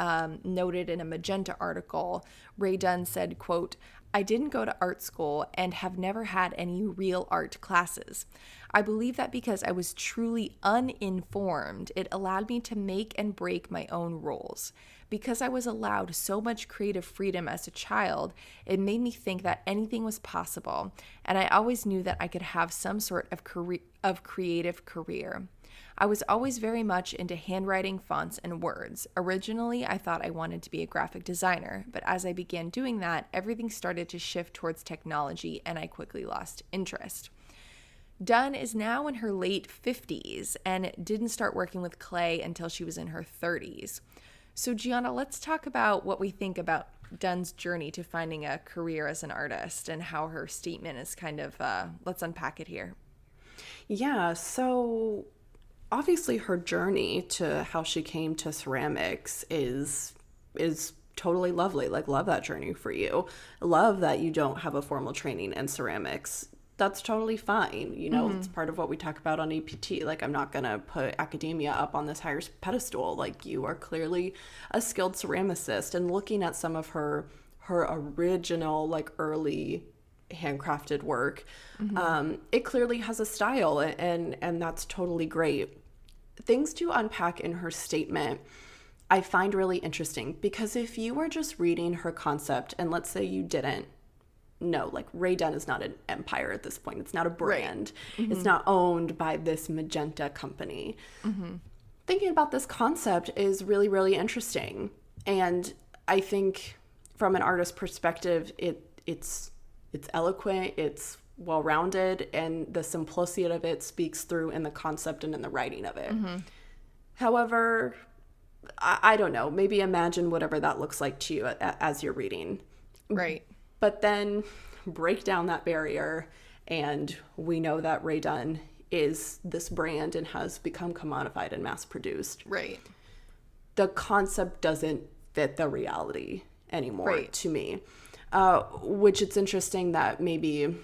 noted in a Magenta article. Rae Dunn said, quote, I didn't go to art school and have never had any real art classes. I believe that because I was truly uninformed, it allowed me to make and break my own rules. Because I was allowed so much creative freedom as a child, it made me think that anything was possible, and I always knew that I could have some sort of creative career. I was always very much into handwriting, fonts, and words. Originally, I thought I wanted to be a graphic designer, but as I began doing that, everything started to shift towards technology, and I quickly lost interest. Dunn is now in her late 50s and didn't start working with clay until she was in her 30s. So Gianna, let's talk about what we think about Dunn's journey to finding a career as an artist and how her statement is kind of, let's unpack it here. Yeah, so obviously her journey to how she came to ceramics is totally lovely. Like, love that journey for you. Love that you don't have a formal training in ceramics. That's totally fine. You know, it's part of what we talk about on APT. Like, I'm not going to put academia up on this higher pedestal. Like, you are clearly a skilled ceramicist. And looking at some of her original, like, early handcrafted work, it clearly has a style, and that's totally great. Things to unpack in her statement I find really interesting, because if you were just reading her concept, and let's say you didn't, no, like, Rae Dunn is not an empire at this point. It's not a brand. Right. It's not owned by this Magenta company. Thinking about this concept is really, really interesting. And I think from an artist's perspective, it's eloquent, it's well-rounded, and the simplicity of it speaks through in the concept and in the writing of it. However, I don't know, maybe imagine whatever that looks like to you as you're reading. Right. But then break down that barrier, and we know that Rae Dunn is this brand and has become commodified and mass-produced. Right. The concept doesn't fit the reality anymore to me, which it's interesting that maybe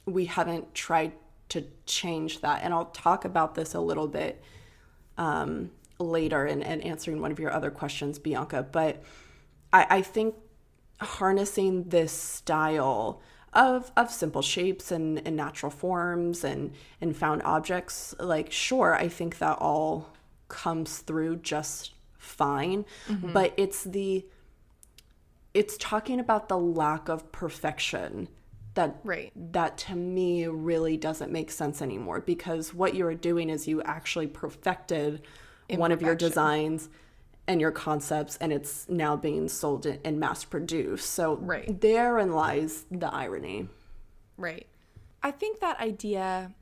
we haven't tried to change that. And I'll talk about this a little bit later in answering one of your other questions, Bianca. But I think harnessing this style of simple shapes and natural forms and found objects, like, sure, I think that all comes through just fine. But it's talking about the lack of perfection that to me really doesn't make sense anymore, because what you're doing is you actually perfected one of your designs and your concepts, and it's now being sold and mass produced. So therein lies the irony. Right. I think that idea,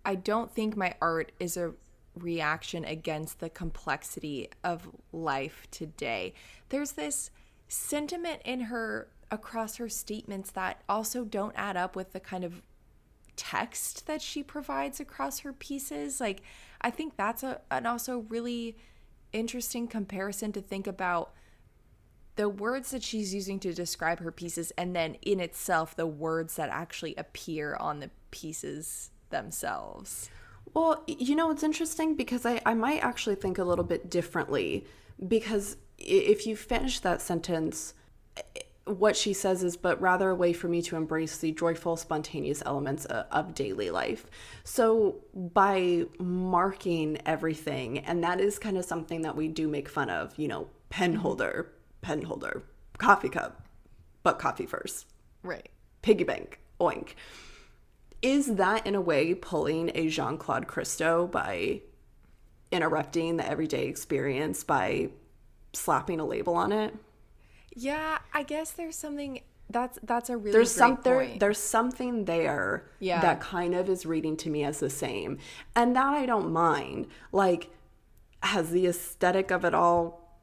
I don't think my art is a reaction against the complexity of life today. There's this sentiment in her, across her statements, that also don't add up with the kind of text that she provides across her pieces. Like, I think that's an also really interesting comparison to think about the words that she's using to describe her pieces, and then in itself, the words that actually appear on the pieces themselves. Well, it's interesting because I might actually think a little bit differently, because if you finish that sentence, what she says is, but rather a way for me to embrace the joyful, spontaneous elements of daily life. So by marking everything, and that is kind of something that we do make fun of, pen holder, coffee cup, but coffee first. Right. Piggy bank, oink. Is that in a way pulling a Jean-Claude Christo by interrupting the everyday experience by slapping a label on it? Yeah, I guess there's something that's a really great point. There's something there that kind of is reading to me as the same. And that I don't mind. Like, has the aesthetic of it all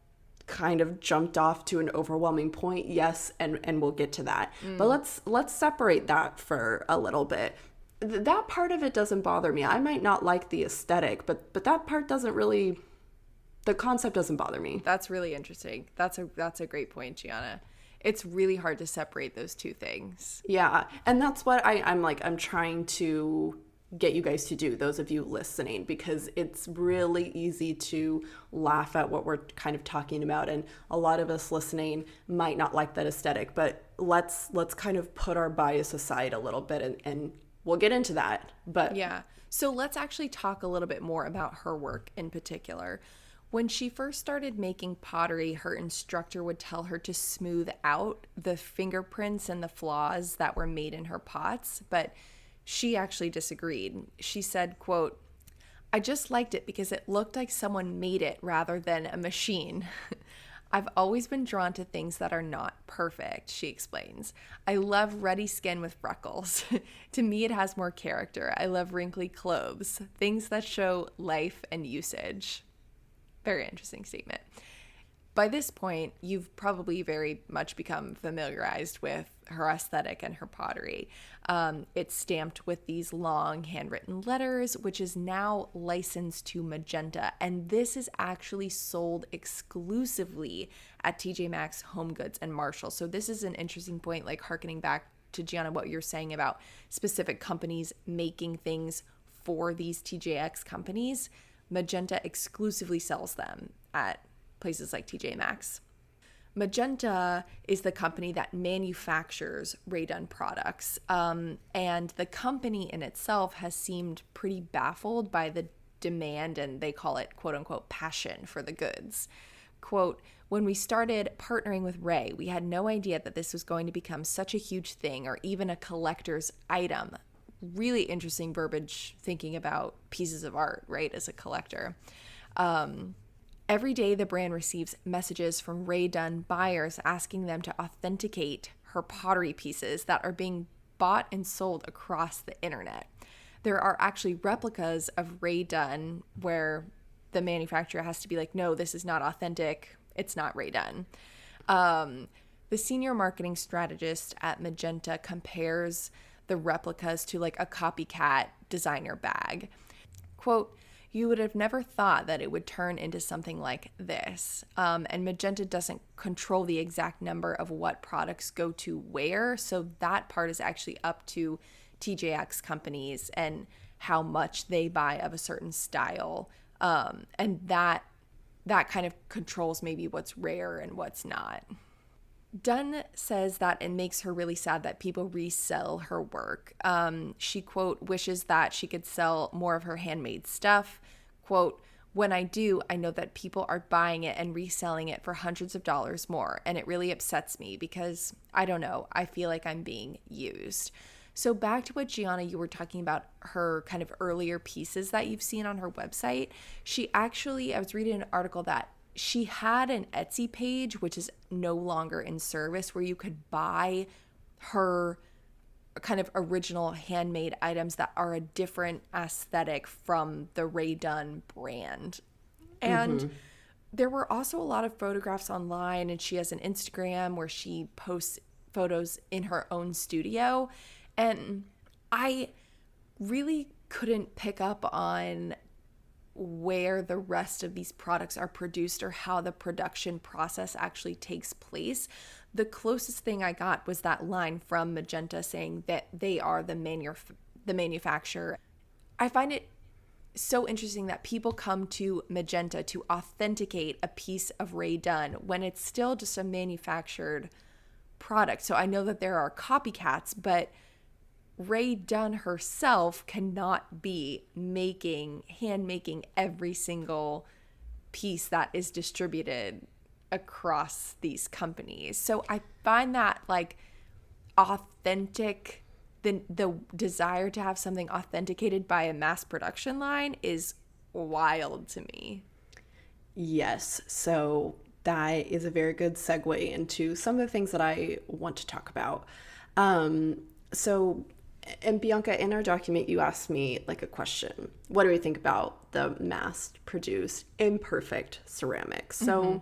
kind of jumped off to an overwhelming point? Yes, and we'll get to that. But let's separate that for a little bit. That part of it doesn't bother me. I might not like the aesthetic, but that part doesn't really, the concept doesn't bother me. That's really interesting. That's a great point, Gianna. It's really hard to separate those two things. Yeah, and that's what I'm trying to get you guys to do, those of you listening, because it's really easy to laugh at what we're kind of talking about, and a lot of us listening might not like that aesthetic, but let's kind of put our bias aside a little bit, and we'll get into that. But yeah, so let's actually talk a little bit more about her work in particular. When she first started making pottery, her instructor would tell her to smooth out the fingerprints and the flaws that were made in her pots, but she actually disagreed. She said, quote, "I just liked it because it looked like someone made it rather than a machine. I've always been drawn to things that are not perfect," she explains. "I love ruddy skin with freckles. To me, it has more character. I love wrinkly clothes, things that show life and usage." Very interesting statement. By this point, you've probably very much become familiarized with her aesthetic and her pottery. It's stamped with these long handwritten letters, which is now licensed to Magenta. And this is actually sold exclusively at TJ Maxx, Home Goods, and Marshall. So this is an interesting point, like hearkening back to Gianna, what you're saying about specific companies making things for these TJX companies. Magenta exclusively sells them at places like TJ Maxx. Magenta is the company that manufactures Rae Dunn products, and the company in itself has seemed pretty baffled by the demand, and they call it quote-unquote passion for the goods. Quote, "When we started partnering with Rae, we had no idea that this was going to become such a huge thing or even a collector's item." Really interesting verbiage thinking about pieces of art, right, as a collector. Every day the brand receives messages from Rae Dunn buyers asking them to authenticate her pottery pieces that are being bought and sold across the internet. There are actually replicas of Rae Dunn where the manufacturer has to be like, no, this is not authentic. It's not Rae Dunn. The senior marketing strategist at Magenta compares the replicas to like a copycat designer bag. Quote, "You would have never thought that it would turn into something like this." And Magenta doesn't control the exact number of what products go to where. So that part is actually up to TJX companies and how much they buy of a certain style. And that kind of controls maybe what's rare and what's not. Dunn says that it makes her really sad that people resell her work. She, quote, "wishes that she could sell more of her handmade stuff. Quote, when I do, I know that people are buying it and reselling it for hundreds of dollars more. And it really upsets me because, I don't know, I feel like I'm being used." So back to what, Gianna, you were talking about her kind of earlier pieces that you've seen on her website. She actually, I was reading an article that she had an Etsy page, which is no longer in service, where you could buy her kind of original handmade items that are a different aesthetic from the Rae Dunn brand. And there were also a lot of photographs online, and she has an Instagram where she posts photos in her own studio. And I really couldn't pick up on where the rest of these products are produced or how the production process actually takes place. The closest thing I got was that line from Magenta saying that they are the manufacturer. I find it so interesting that people come to Magenta to authenticate a piece of Rae Dunn when it's still just a manufactured product. So I know that there are copycats, but Rae Dunn herself cannot be hand making every single piece that is distributed across these companies. So I find that like authentic, the desire to have something authenticated by a mass production line is wild to me. Yes, so that is a very good segue into some of the things that I want to talk about. And Bianca, in our document, you asked me like a question. What do we think about the mass-produced imperfect ceramics? So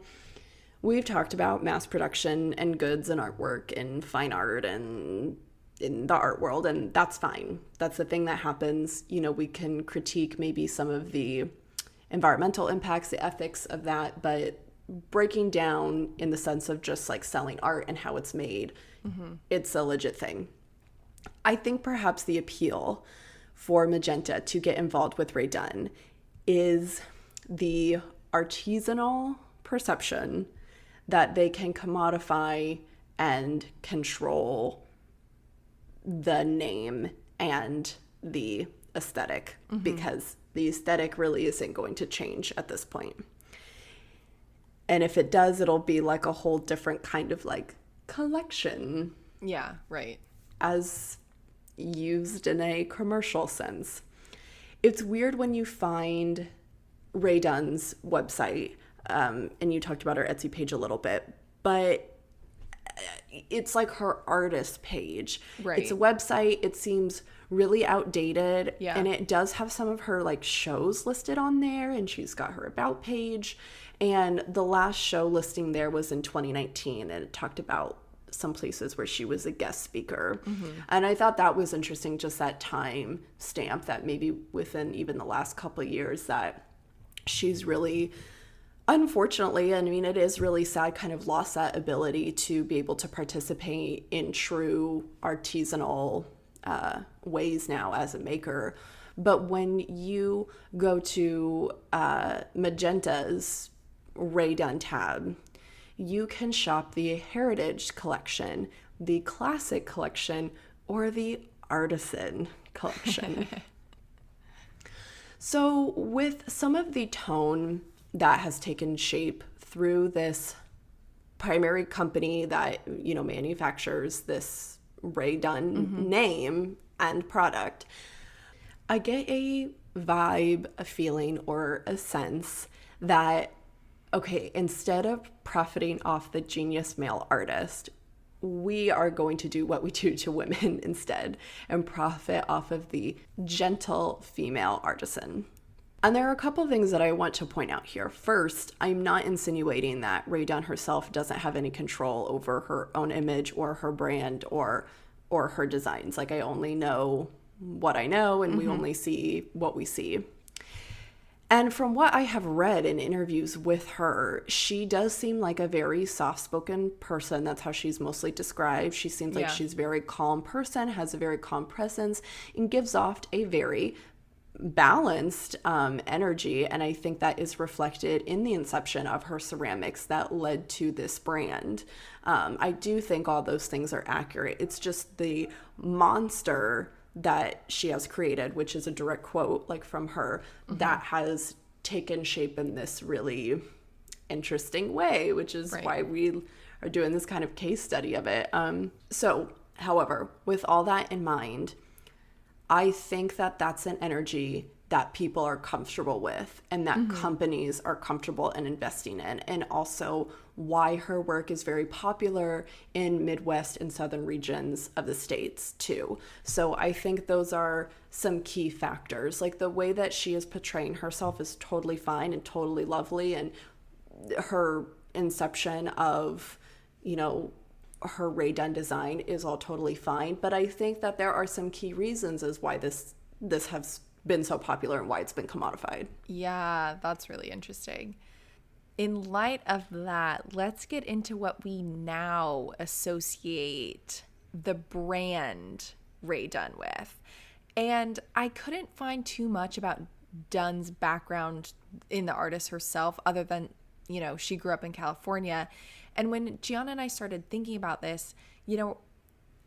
we've talked about mass production and goods and artwork and fine art and in the art world, and that's fine. That's the thing that happens. You know, we can critique maybe some of the environmental impacts, the ethics of that, but breaking down in the sense of just like selling art and how it's made, it's a legit thing. I think perhaps the appeal for Magenta to get involved with Rae Dunn is the artisanal perception that they can commodify and control the name and the aesthetic, because the aesthetic really isn't going to change at this point. And if it does, it'll be like a whole different kind of like collection. Yeah, right. As used in a commercial sense. It's weird when you find Rae Dunn's website, and you talked about her Etsy page a little bit, but it's like her artist page. Right. It's a website. It seems really outdated. Yeah. And it does have some of her like shows listed on there, and she's got her about page. And the last show listing there was in 2019, and it talked about some places where she was a guest speaker. And I thought that was interesting, just that time stamp that maybe within even the last couple of years that she's really, unfortunately, I mean, it is really sad, kind of lost that ability to be able to participate in true artisanal ways now as a maker. But when you go to Magenta's Rae Dunn tab, you can shop the Heritage Collection, the Classic Collection, or the Artisan Collection. So with some of the tone that has taken shape through this primary company that, you know, manufactures this Rae Dunn name and product, I get a vibe, a feeling, or a sense that, okay, instead of profiting off the genius male artist, we are going to do what we do to women instead and profit off of the gentle female artisan. And there are a couple of things that I want to point out here. First, I'm not insinuating that Rae Dunn herself doesn't have any control over her own image or her brand or her designs. Like, I only know what I know, and we only see what we see. And from what I have read in interviews with her, she does seem like a very soft-spoken person. That's how she's mostly described. She seems like she's a very calm person, has a very calm presence, and gives off a very balanced energy. And I think that is reflected in the inception of her ceramics that led to this brand. I do think all those things are accurate. It's just the monster that she has created, which is a direct quote like from her, that has taken shape in this really interesting way, which is why we are doing this kind of case study of it. So, however, with all that in mind, I think that that's an energy that people are comfortable with and that companies are comfortable in investing in, and also why her work is very popular in Midwest and Southern regions of the States too. So I think those are some key factors. Like, the way that she is portraying herself is totally fine and totally lovely, and her inception of, you know, her Rae Dunn design is all totally fine. But I think that there are some key reasons as why this has been so popular and why it's been commodified. Yeah, that's really interesting. In light of that, let's get into what we now associate the brand Rae Dunn with. And I couldn't find too much about Dunn's background in the artist herself, other than, she grew up in California. And when Gianna and I started thinking about this,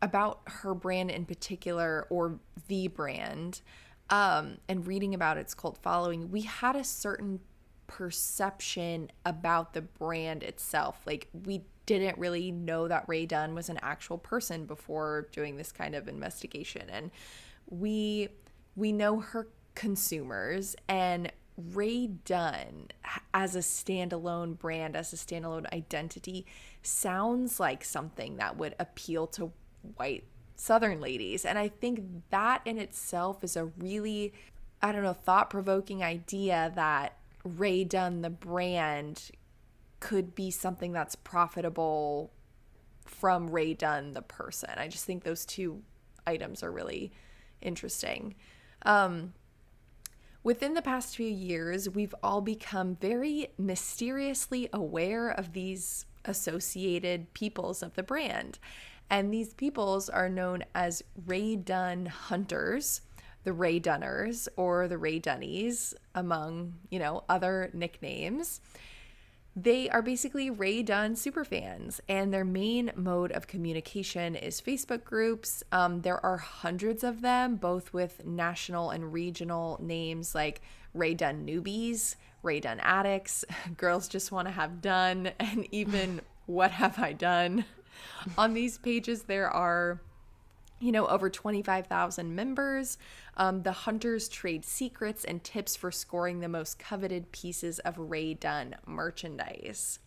about her brand in particular, or the brand, and reading about its cult following, we had a certain perception about the brand itself. Like, we didn't really know that Rae Dunn was an actual person before doing this kind of investigation. And we know her consumers, and Rae Dunn as a standalone brand, as a standalone identity, sounds like something that would appeal to white Southern ladies. And I think that in itself is a really, thought-provoking idea that Rae Dunn, the brand, could be something that's profitable from Rae Dunn, the person. I just think those two items are really interesting. Within the past few years, we've all become very mysteriously aware of these associated peoples of the brand. And these peoples are known as Rae Dunn Hunters, the Rae Dunners, or the Rae Dunnies, among, other nicknames. They are basically Rae Dunn superfans, and their main mode of communication is Facebook groups. There are hundreds of them, both with national and regional names like Rae Dunn Newbies, Rae Dunn Addicts, Girls Just Want to Have Done, and even What Have I Done? On these pages, there are over 25,000 members. The hunters trade secrets and tips for scoring the most coveted pieces of Rae Dunn merchandise.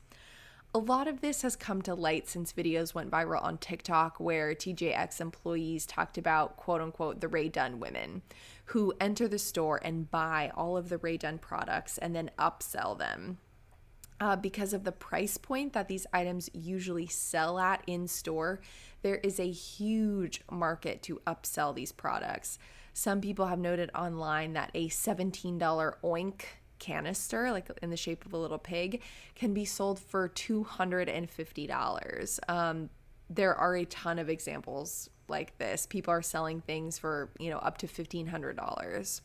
A lot of this has come to light since videos went viral on TikTok where TJX employees talked about, quote unquote, the Rae Dunn women who enter the store and buy all of the Rae Dunn products and then upsell them. Because of the price point that these items usually sell at in store, there is a huge market to upsell these products. Some people have noted online that a $17 oink canister, like in the shape of a little pig, can be sold for $250. There are a ton of examples like this. People are selling things for, up to $1,500.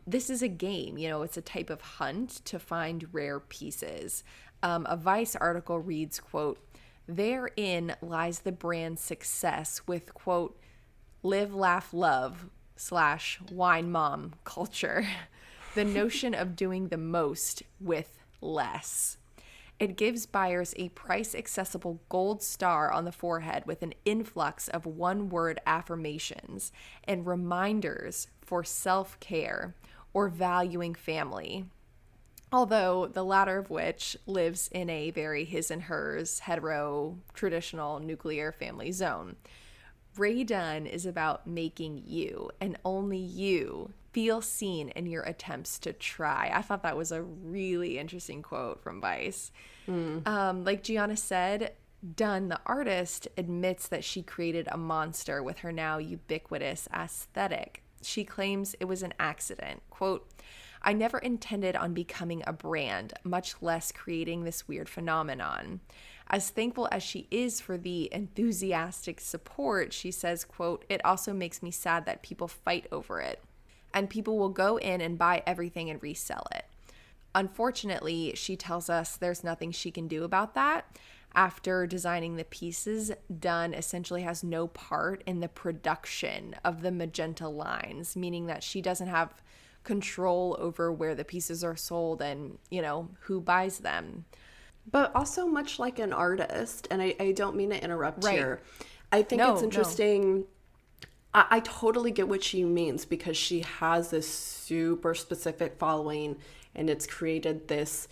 This is a game, it's a type of hunt to find rare pieces. A Vice article reads, quote, "Therein lies the brand's success with, quote, live, laugh, love / wine mom culture. The notion of doing the most with less. It gives buyers a price-accessible gold star on the forehead with an influx of one-word affirmations and reminders for self-care or valuing family, although the latter of which lives in a very his and hers, hetero, traditional nuclear family zone. Rae Dunn is about making you, and only you, feel seen in your attempts to try." I thought that was a really interesting quote from Vice. Like Gianna said, Dunn, the artist, admits that she created a monster with her now ubiquitous aesthetic. She claims it was an accident. Quote, "I never intended on becoming a brand, much less creating this weird phenomenon." As thankful as she is for the enthusiastic support, she says, quote, "It also makes me sad that people fight over it, and people will go in and buy everything and resell it." Unfortunately, she tells us there's nothing she can do about that. After designing the pieces, Dunn essentially has no part in the production of the magenta lines, meaning that she doesn't have control over where the pieces are sold and, who buys them. But also, much like an artist, and I don't mean to interrupt Right. here, I think it's interesting. I totally get what she means, because she has this super specific following, and it's created this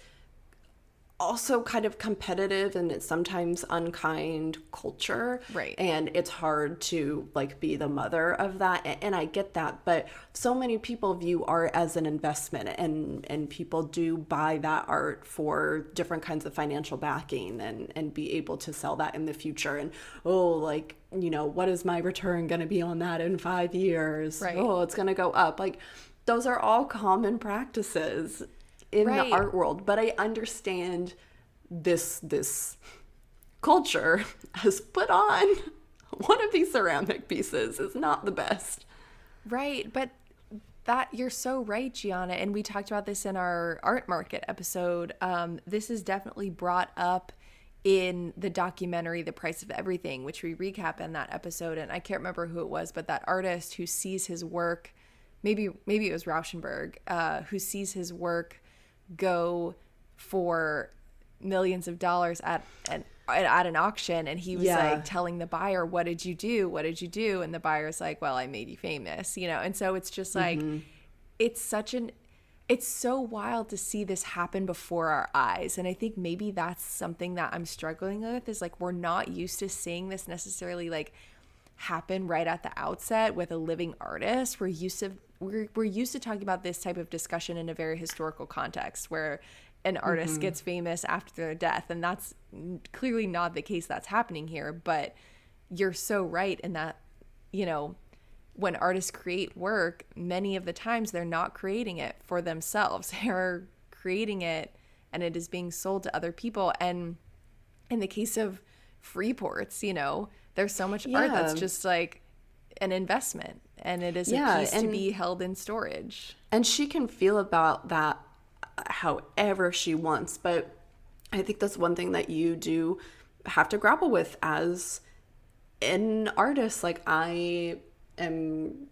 also kind of competitive and it's sometimes unkind culture. Right. And it's hard to like be the mother of that. And I get that. But so many people view art as an investment, and people do buy that art for different kinds of financial backing and be able to sell that in the future. And, oh, like, you know, what is my return going to be on that in 5 years? Right. Oh, it's going to go up. Like, those are all common practices in Right. the art world, but I understand this culture has put on one of these ceramic pieces is not the best. Right, but that you're so right, Gianna, and we talked about this in our art market episode. This is definitely brought up in the documentary The Price of Everything, which we recap in that episode, and I can't remember who it was, but that artist who sees his work, maybe it was Rauschenberg, who sees his work go for millions of dollars at an auction, and he was like telling the buyer, what did you do, and the buyer's like, well, I made you famous, you know. And so it's just like it's so wild to see this happen before our eyes. And I think maybe that's something that I'm struggling with, is like we're not used to seeing this necessarily like happen right at the outset with a living artist. We're used to talking about this type of discussion in a very historical context where an artist gets famous after their death, and that's clearly not the case that's happening here. But you're so right in that, you know, when artists create work, many of the times they're not creating it for themselves. They're creating it and it is being sold to other people. And in the case of Freeports, you know, there's so much art that's just like an investment, and it is a piece to be held in storage. And she can feel about that however she wants. But I think that's one thing that you do have to grapple with as an artist. Like, I am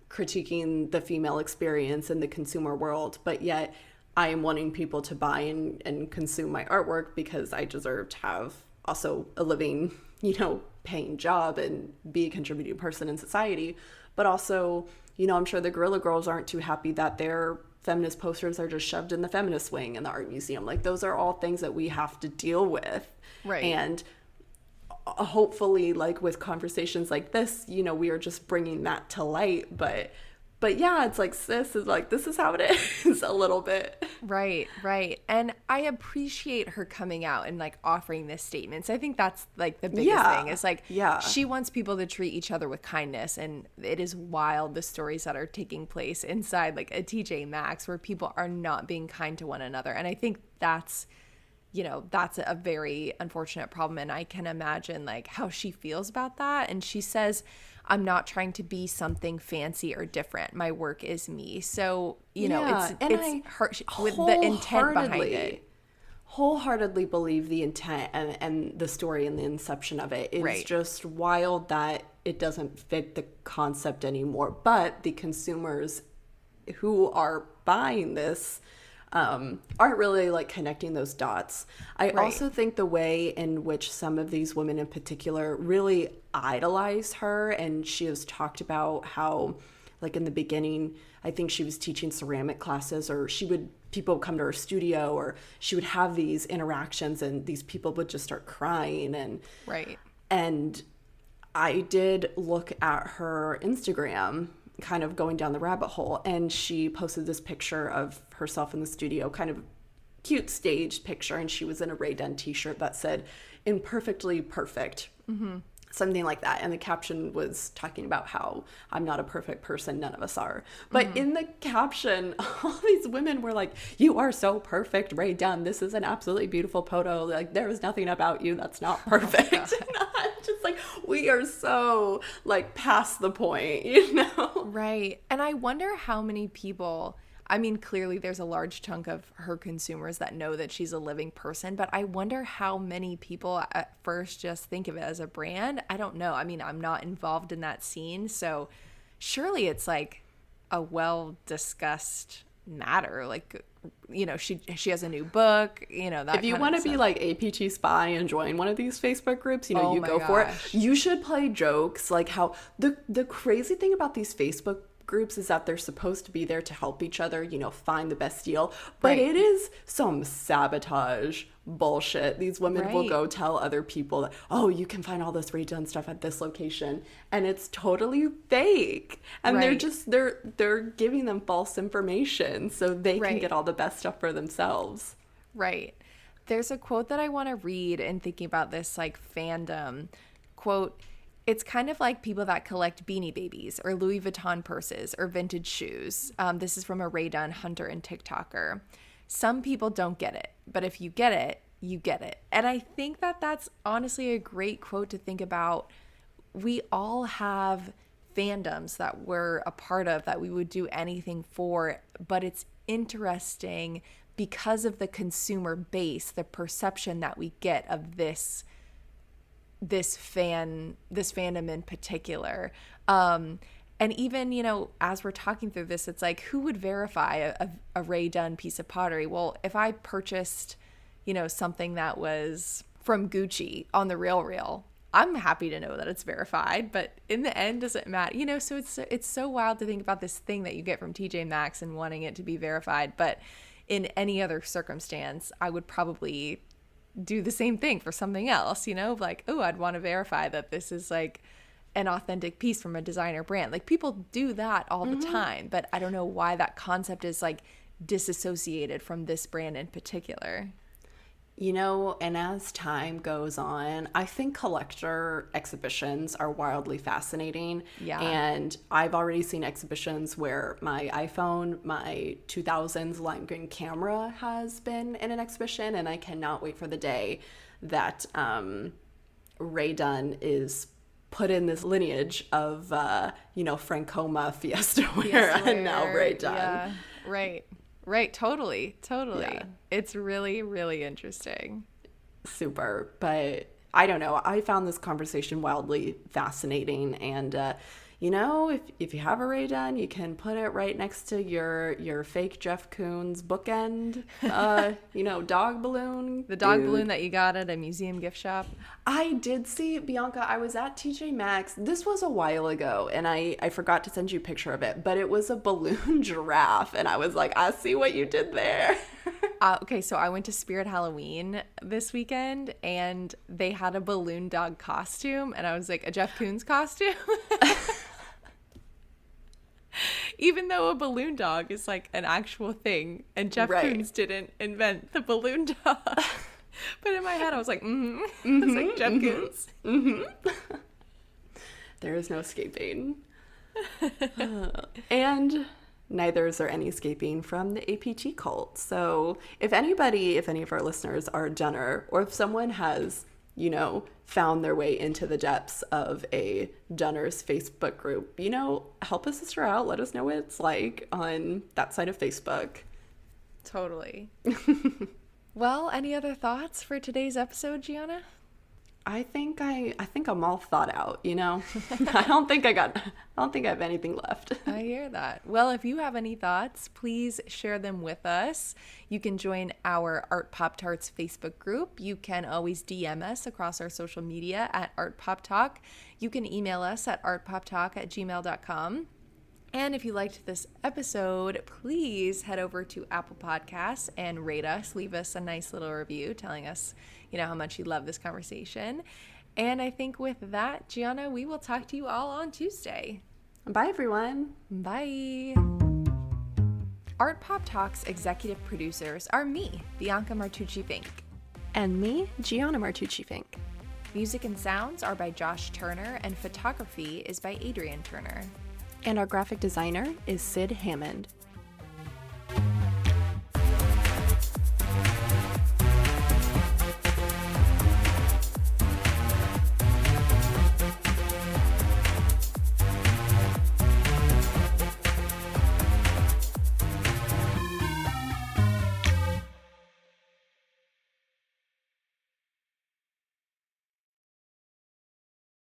critiquing the female experience in the consumer world, but yet I am wanting people to buy and consume my artwork because I deserve to have also a living, you know, paying job and be a contributing person in society. But also, you know, I'm sure the Guerrilla Girls aren't too happy that their feminist posters are just shoved in the feminist wing in the art museum. Like, those are all things that we have to deal with. Right. And hopefully, like, with conversations like this, you know, we are just bringing that to light. But yeah, it's like, sis is like, this is how it is a little bit. Right. And I appreciate her coming out and like offering this statement. So I think that's like the biggest thing. It's like, she wants people to treat each other with kindness. And it is wild, the stories that are taking place inside like a TJ Maxx where people are not being kind to one another. And I think that's, you know, that's a very unfortunate problem. And I can imagine like how she feels about that. And she says, I'm not trying to be something fancy or different. My work is me. So, you know, it's her with the intent behind it. Wholeheartedly believe the intent and the story and the inception of it. It's just wild that it doesn't fit the concept anymore. But the consumers who are buying this aren't really like connecting those dots. I also think the way in which some of these women in particular really idolize her, and she has talked about how, like, in the beginning, I think she was teaching ceramic classes, or people would come to her studio, or she would have these interactions and these people would just start crying. And I did look at her Instagram, kind of going down the rabbit hole, and she posted this picture of herself in the studio, kind of cute staged picture, and she was in a Rae Dunn t-shirt that said imperfectly perfect, something like that. And the caption was talking about how I'm not a perfect person, none of us are. But in the caption, all these women were like, you are so perfect, Rae Dunn, this is an absolutely beautiful photo, like there is nothing about you that's not perfect. And I'm just like, we are so like past the point, you know? Right. And I wonder how many people, I mean, clearly there's a large chunk of her consumers that know that she's a living person, but I wonder how many people at first just think of it as a brand. I don't know. I mean, I'm not involved in that scene, so surely it's like a well-discussed matter. Like, you know, she has a new book, you know, that if you want to be like APT spy and join one of these Facebook groups, you know, you go for it. You should play jokes, like how the crazy thing about these Facebook groups is that they're supposed to be there to help each other, find the best deal. But Right. it is some sabotage bullshit. These women will Right. go tell other people that, oh, you can find all this Rae Dunn stuff at this location. And it's totally fake. And Right. they're giving them false information so they can Right. get all the best stuff for themselves. Right. There's a quote that I want to read in thinking about this like fandom. Quote, "It's kind of like people that collect Beanie Babies or Louis Vuitton purses or vintage shoes." This is from a Rae Dunn Hunter and TikToker. "Some people don't get it, but if you get it, you get it." And I think that that's honestly a great quote to think about. We all have fandoms that we're a part of that we would do anything for, but it's interesting because of the consumer base, the perception that we get of this fandom in particular. And even, as we're talking through this, it's like, who would verify a Rae Dunn piece of pottery? Well, if I purchased, something that was from Gucci on the RealReal, I'm happy to know that it's verified, but in the end, does it matter? So it's so wild to think about this thing that you get from TJ Maxx and wanting it to be verified. But in any other circumstance, I would probably do the same thing for something else, like, oh, I'd want to verify that this is like an authentic piece from a designer brand. Like, people do that all the time, but I don't know why that concept is like disassociated from this brand in particular. And as time goes on, I think collector exhibitions are wildly fascinating. Yeah. And I've already seen exhibitions where my iPhone, my 2000s lime green camera has been in an exhibition, and I cannot wait for the day that Rae Dunn is put in this lineage of, Francoma Fiesta wear and now Rae Dunn. Yeah, right. Totally. Yeah. It's really, really interesting. Super. But I don't know. I found this conversation wildly fascinating. And, if you have a Rae Dunn, you can put it right next to your fake Jeff Koons bookend, dog balloon. The dog Dude. balloon that you got at a museum gift shop. I did see, Bianca, I was at TJ Maxx. This was a while ago, and I forgot to send you a picture of it, but it was a balloon giraffe, and I was like, I see what you did there. Okay, so I went to Spirit Halloween this weekend, and they had a balloon dog costume, and I was like, a Jeff Koons costume? Even though a balloon dog is like an actual thing, and Jeff Right. Koons didn't invent the balloon dog. But in my head, I was like, It's like Jeff Koons. There is no escaping. And neither is there any escaping from the APT cult. So if any of our listeners are Dunner, or if someone has, found their way into the depths of a Dunner's Facebook group, help a sister out. Let us know what it's like on that side of Facebook. Totally. Well, any other thoughts for today's episode, Gianna? I think I'm all thought out, I don't think I have anything left. I hear that. Well, if you have any thoughts, please share them with us. You can join our Art Pop Tarts Facebook group. You can always DM us across our social media at Art Pop Talk. You can email us at artpoptalk@gmail.com. And if you liked this episode, please head over to Apple Podcasts and rate us. Leave us a nice little review telling us, how much you love this conversation. And I think with that, Gianna, we will talk to you all on Tuesday. Bye, everyone. Bye. Art Pop Talk's executive producers are me, Bianca Martucci-Fink. And me, Gianna Martucci-Fink. Music and sounds are by Josh Turner, and photography is by Adrian Turner. And our graphic designer is Sid Hammond.